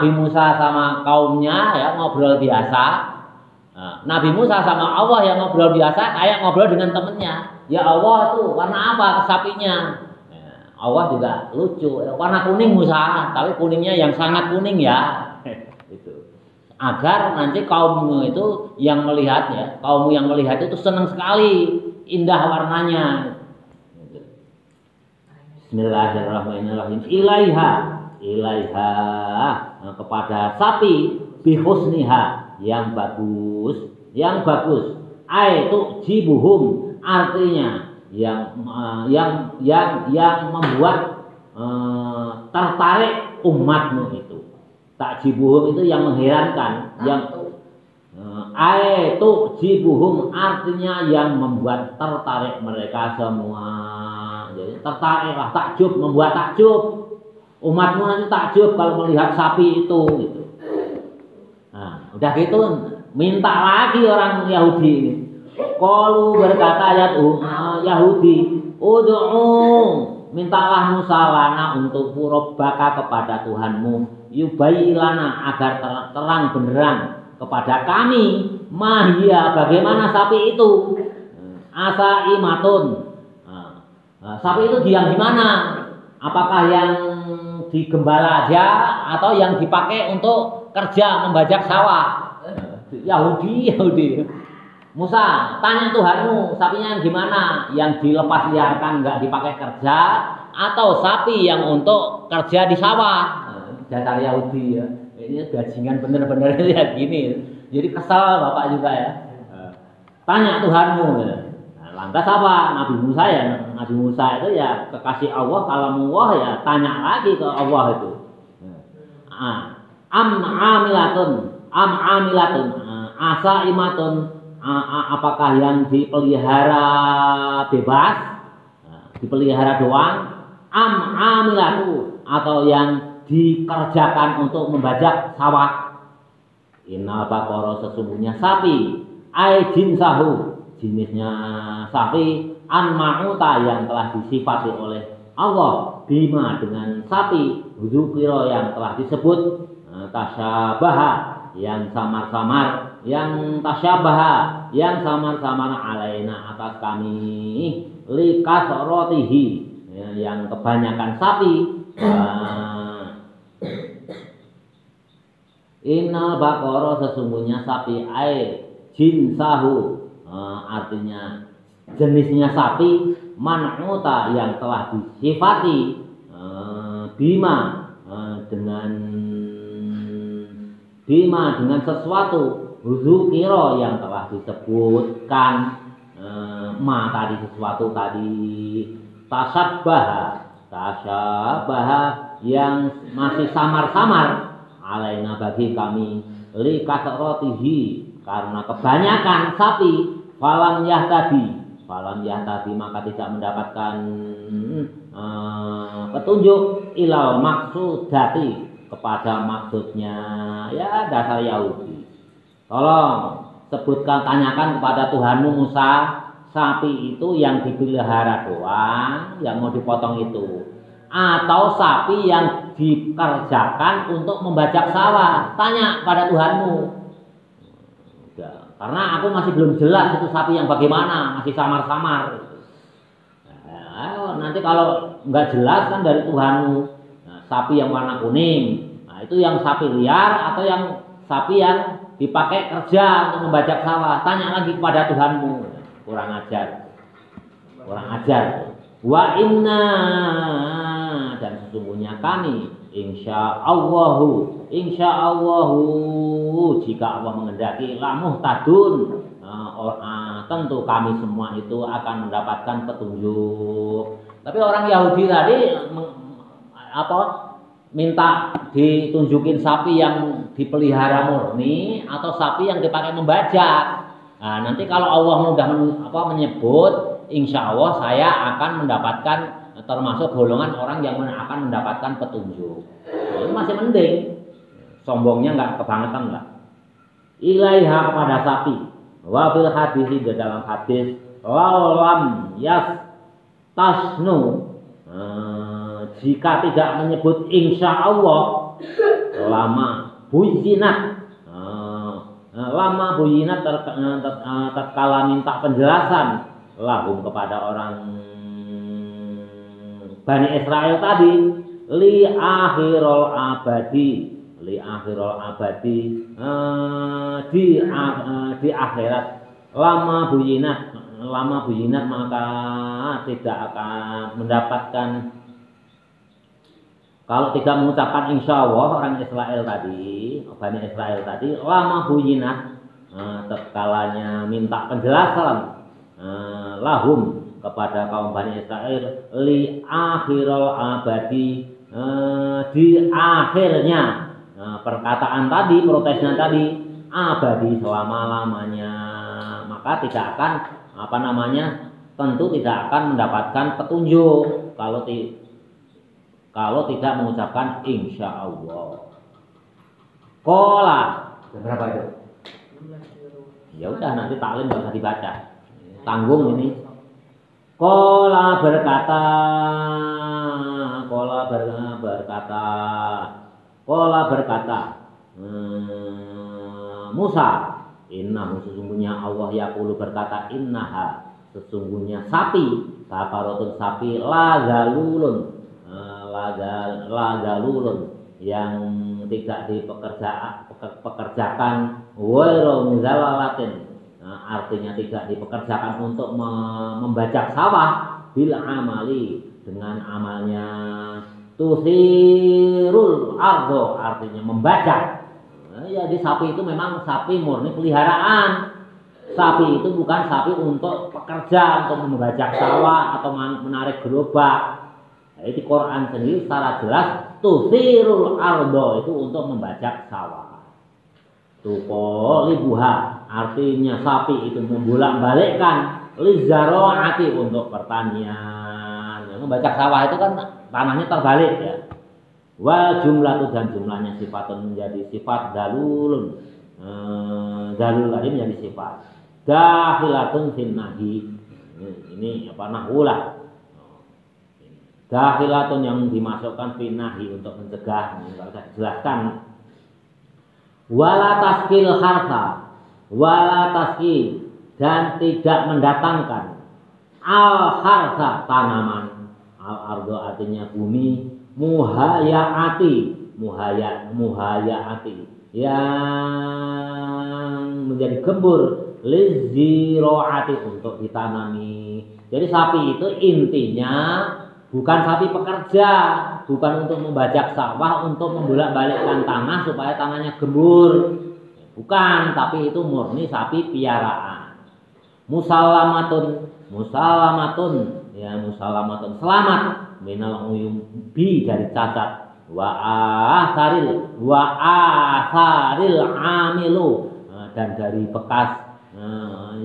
Musa sama kaumnya ya ngobrol biasa. Nabi Musa sama Allah yang ngobrol biasa kayak ngobrol dengan temennya. Ya Allah tuh warna apa sapinya? Allah juga lucu, warna kuning Musa, tapi kuningnya yang sangat kuning ya. Itu. Agar nanti kaummu itu yang melihatnya, kaummu yang melihat itu senang sekali, indah warnanya. Bismillahirrahmanirrahim. Ilaiha kepada sapi bihusniha yang bagus. Ai tu jibuhum artinya yang membuat tertarik umatmu itu. Takjibuhum itu yang mengherankan, yang itu jibuhum artinya yang membuat tertarik mereka semua. Jadi tertariklah, takjub, membuat takjub. Umatmu nanti takjub kalau melihat sapi itu gitu. Nah, udah gitu minta lagi orang Yahudi ini. Qalu berkata Yahudi, ud'u mintalah Musa lana untuk robbaka kepada Tuhanmu, yubayyilana agar terang benderang kepada kami, mahia bagaimana sapi itu, asa imatun, Sapi itu yang gimana? Apakah yang digembala aja atau yang dipakai untuk kerja membajak sawah? Yahudi. Musa, tanya Tuhanmu, sapinya yang gimana? Yang dilepas liarkan nggak dipakai kerja atau sapi yang untuk kerja di sawah? Dasar Yahudi ya. Ini bajingan bener-bener ya gini. Jadi kesal Bapak juga ya. Tanya Tuhanmu. Nah, lantas apa? Nabi Musa itu ya kekasih Allah, kalamullah ya tanya lagi ke Allah itu. Am amilatun, asa imatun, apakah yang dipelihara bebas, dipelihara doang, am amilatu, atau yang dikerjakan untuk membajak sawah. Innal baqara, sesungguhnya sapi, jinsahu, jenisnya sapi, ma'uta yang telah disifati oleh Allah, bima dengan sapi, dzukira yang telah disebut, tasyabaha yang samar-samar, yang tasyabaha yang samar-samar alaina atas kami, likasrotihi yang kebanyakan sapi. Innal baqara, sesungguhnya sapi, jinsahu, artinya jenisnya sapi, man'uta yang telah disifati, bima dengan sesuatu, dzukira yang telah disebutkan, ma tadi sesuatu tadi, tasyabaha yang masih samar-samar, alaina bagi kami, likasrotihi karena kebanyakan sapi, falam yahtadi maka tidak mendapatkan petunjuk, ilal maksudati kepada maksudnya. Ya dasar Yahudi. Tolong sebutkan, tanyakan kepada Tuhanmu Musa, sapi itu yang dipelihara doang, yang mau dipotong itu, atau sapi yang dikerjakan untuk membajak sawah? Tanya pada Tuhanmu. Karena aku masih belum jelas itu sapi yang bagaimana, masih samar-samar. Nanti kalau nggak jelas kan dari Tuhanmu, sapi yang warna kuning, nah itu yang sapi liar atau yang sapi yang dipakai kerja untuk membajak sawah? Tanya lagi kepada Tuhanmu. Kurang ajar. Wa inna, dan sesungguhnya kami, insya Allahu, jika Allah menghendaki, lamuhtadun, tentu kami semua itu akan mendapatkan petunjuk. Tapi orang Yahudi tadi minta ditunjukin sapi yang dipelihara murni atau sapi yang dipakai membajak. Nah, nanti kalau Allah sudah menyebut, insya Allah saya akan mendapatkan, termasuk golongan orang yang akan mendapatkan petunjuk. Itu masih mending, sombongnya nggak kebangetan lah. Ilaiha, kepada sapi, wafil hadis, di dalam hadis, laulam yas tasnu, jika tidak menyebut insya Allah, lama buyinat tatkala minta penjelasan lahum kepada orang Bani Israel tadi, li akhirul abadi di akhirat, lama buyinat maka tidak akan mendapatkan. Kalau tidak mengucapkan insya Allah, orang Israel tadi, Bani Israel tadi, lama buyinat, tatkalanya minta penjelasan, lahum kepada kaum Bani Israel, li akhirul abadi, di akhirnya perkataan tadi, protesnya tadi, abadi, selama-lamanya, maka tidak akan tentu tidak akan mendapatkan petunjuk kalau tidak mengucapkan insya Allah. Kola, berapa itu? Ya udah, nanti taklim nggak usah dibaca, tanggung ini. Kola berkata, Musa, innahu, sesungguhnya Allah, yaqulu berkata, innaha, sesungguhnya sapi, safaratun sapi lazalulun, lazalulun yang tidak dipekerjakan wairu muzallalatin, artinya tidak dipekerjakan untuk membajak sawah, bil amali dengan amalnya, tusirul ardo artinya membajak. Jadi sapi itu memang sapi murni peliharaan. Sapi itu bukan sapi untuk pekerja, untuk membajak sawah atau menarik gerobak. Jadi di Quran sendiri secara jelas tusirul ardo itu untuk membajak sawah. Tuqalibuha artinya sapi itu membolak-balikkan lizaroati untuk pertanian. Membajak sawah itu kan tanahnya terbalik ya. Wal jumlah dan jumlahnya sifatun menjadi sifat dalulun, dalul tadi menjadi sifat dakhilatun fin nahi. Ini apa nahwulah, dakhilatun yang dimasukkan fin nahi untuk mencegah. Ini kalau saya jelaskan, wala taskil harta, wala taskil dan tidak mendatangkan al harta tanaman, al ardo artinya bumi, muhayaati yang menjadi gembur liziroati untuk ditanami. Jadi sapi itu intinya bukan sapi pekerja, bukan untuk membajak sawah, untuk membolak-balikkan tanah supaya tanahnya gembur, bukan, tapi itu murni sapi piaraan. Musalamatun ya, musalamatun selamat minal uyubi dari cacat, wa asaril amilu dan dari bekas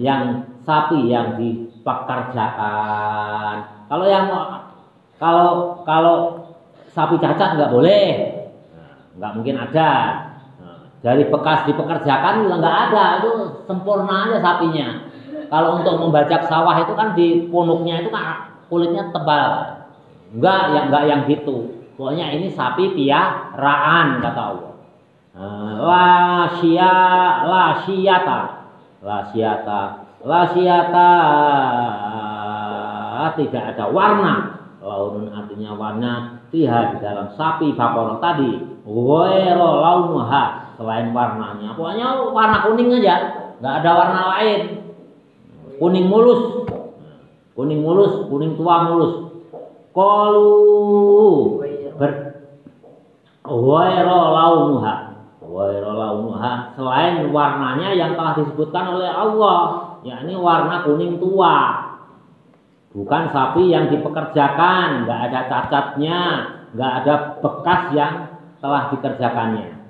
yang sapi yang dipekerjakan. Kalau sapi cacat nggak boleh, nggak mungkin ada. Dari bekas dipekerjakan nggak ada, itu sempurna aja sapinya. Kalau untuk membajak sawah itu kan di punuknya itu kan kulitnya tebal. Enggak yang gitu. Pokoknya ini sapi piaraan kata Allah. La siyata tidak ada warna. Launun artinya warna, fiha di dalam sapi bakor tadi. Ghairu launuha selain warnanya. Pokoknya warna kuning aja, enggak ada warna lain. Kuning mulus, kuning tua mulus. Qalu ghairu launuha selain warnanya yang telah disebutkan oleh Allah, yakni warna kuning tua. Bukan sapi yang dipekerjakan, enggak ada cacatnya, enggak ada bekas yang telah dikerjakannya.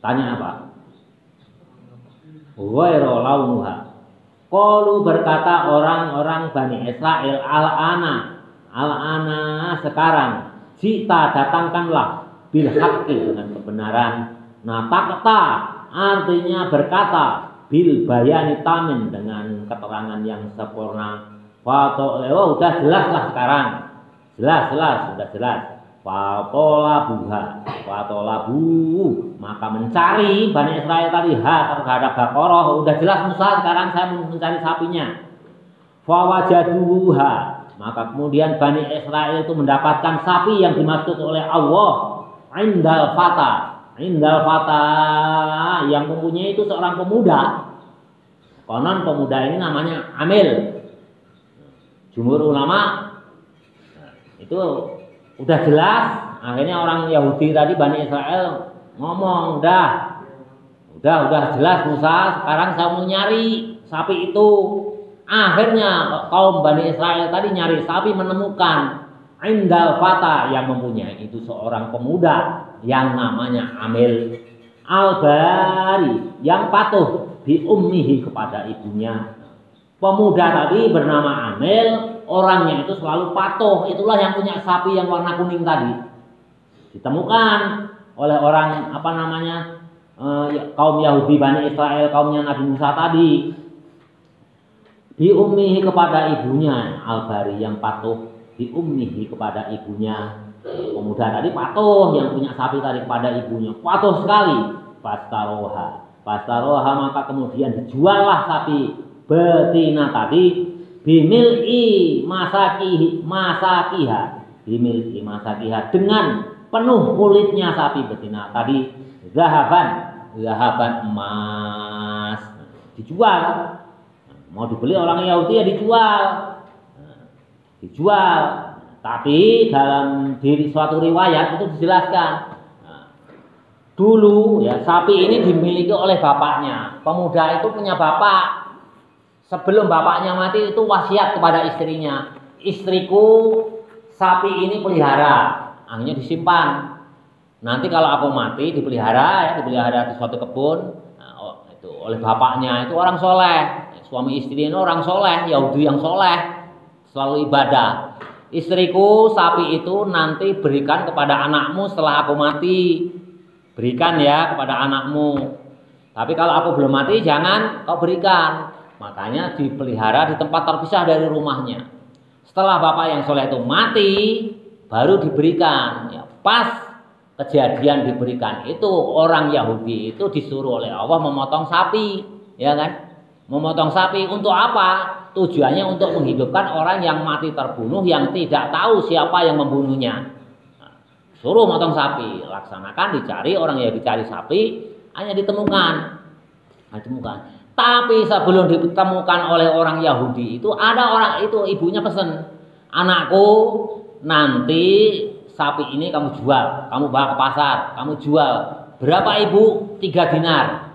Tanya apa? Ghairu launuha. Qalu berkata orang-orang Bani Israel, al-ana sekarang, jita datangkanlah bil haqqi dengan kebenaran. Natakta artinya berkata, bil bayani tamin dengan keterangan yang sempurna. Udah jelas lah sekarang, jelas sudah jelas. Fatolabu maka mencari Bani Israel tadi terhadap Baqarah. Udah jelas Musa, sekarang saya mencari sapinya. Fawajaduha maka kemudian Bani Israel itu mendapatkan sapi yang dimaksud oleh Allah. Indal fata yang mempunyai itu seorang pemuda. Konon pemuda ini namanya Amil. Jumhur ulama itu udah jelas. Akhirnya orang Yahudi tadi Bani Israel ngomong, udah jelas Musa, sekarang saya mau nyari sapi itu. Akhirnya kaum Bani Israel tadi nyari sapi, menemukan indal fata yang mempunyai itu seorang pemuda yang namanya Amil al-bari yang patuh bi ummihi kepada ibunya. Pemuda tadi bernama Amil, orangnya itu selalu patuh. Itulah yang punya sapi yang warna kuning tadi. Ditemukan oleh orang kaum Yahudi Bani Israel, kaumnya Nabi Musa tadi. Bi ummihi kepada ibunya, al-bari yang patuh bi ummihi kepada ibunya. Pemuda tadi patuh, yang punya sapi tadi kepada ibunya, patuh sekali. Pastaroha maka kemudian dijuallah sapi betina tadi bimil'i masakiha, bimil'i masakiha, dengan penuh kulitnya sapi betina. Tadi zahaban emas, dijual. Mau dibeli orang Yahudi ya dijual. Tapi dalam suatu riwayat itu dijelaskan, dulu ya sapi ini dimiliki oleh bapaknya. Pemuda itu punya bapak. Sebelum bapaknya mati itu wasiat kepada istrinya, istriku sapi ini pelihara, akhirnya disimpan. Nanti kalau aku mati dipelihara di suatu kebun. Nah, itu oleh bapaknya, itu orang soleh, suami istri ini orang soleh, Yahudi yang soleh, selalu ibadah. Istriku sapi itu nanti berikan kepada anakmu setelah aku mati, berikan ya kepada anakmu. Tapi kalau aku belum mati jangan kau berikan. Makanya dipelihara di tempat terpisah dari rumahnya. Setelah bapak yang soleh itu mati, baru diberikan. Ya, pas kejadian diberikan itu, orang Yahudi itu disuruh oleh Allah memotong sapi, ya kan? Memotong sapi untuk apa? Tujuannya untuk menghidupkan orang yang mati terbunuh, yang tidak tahu siapa yang membunuhnya. Nah, suruh motong sapi, laksanakan, dicari, orang yang dicari sapi, hanya ditemukan. Tapi sebelum ditemukan oleh orang Yahudi itu, ada orang itu, ibunya pesen, anakku nanti sapi ini kamu jual, kamu bawa ke pasar, kamu jual. Berapa ibu? 3 dinar.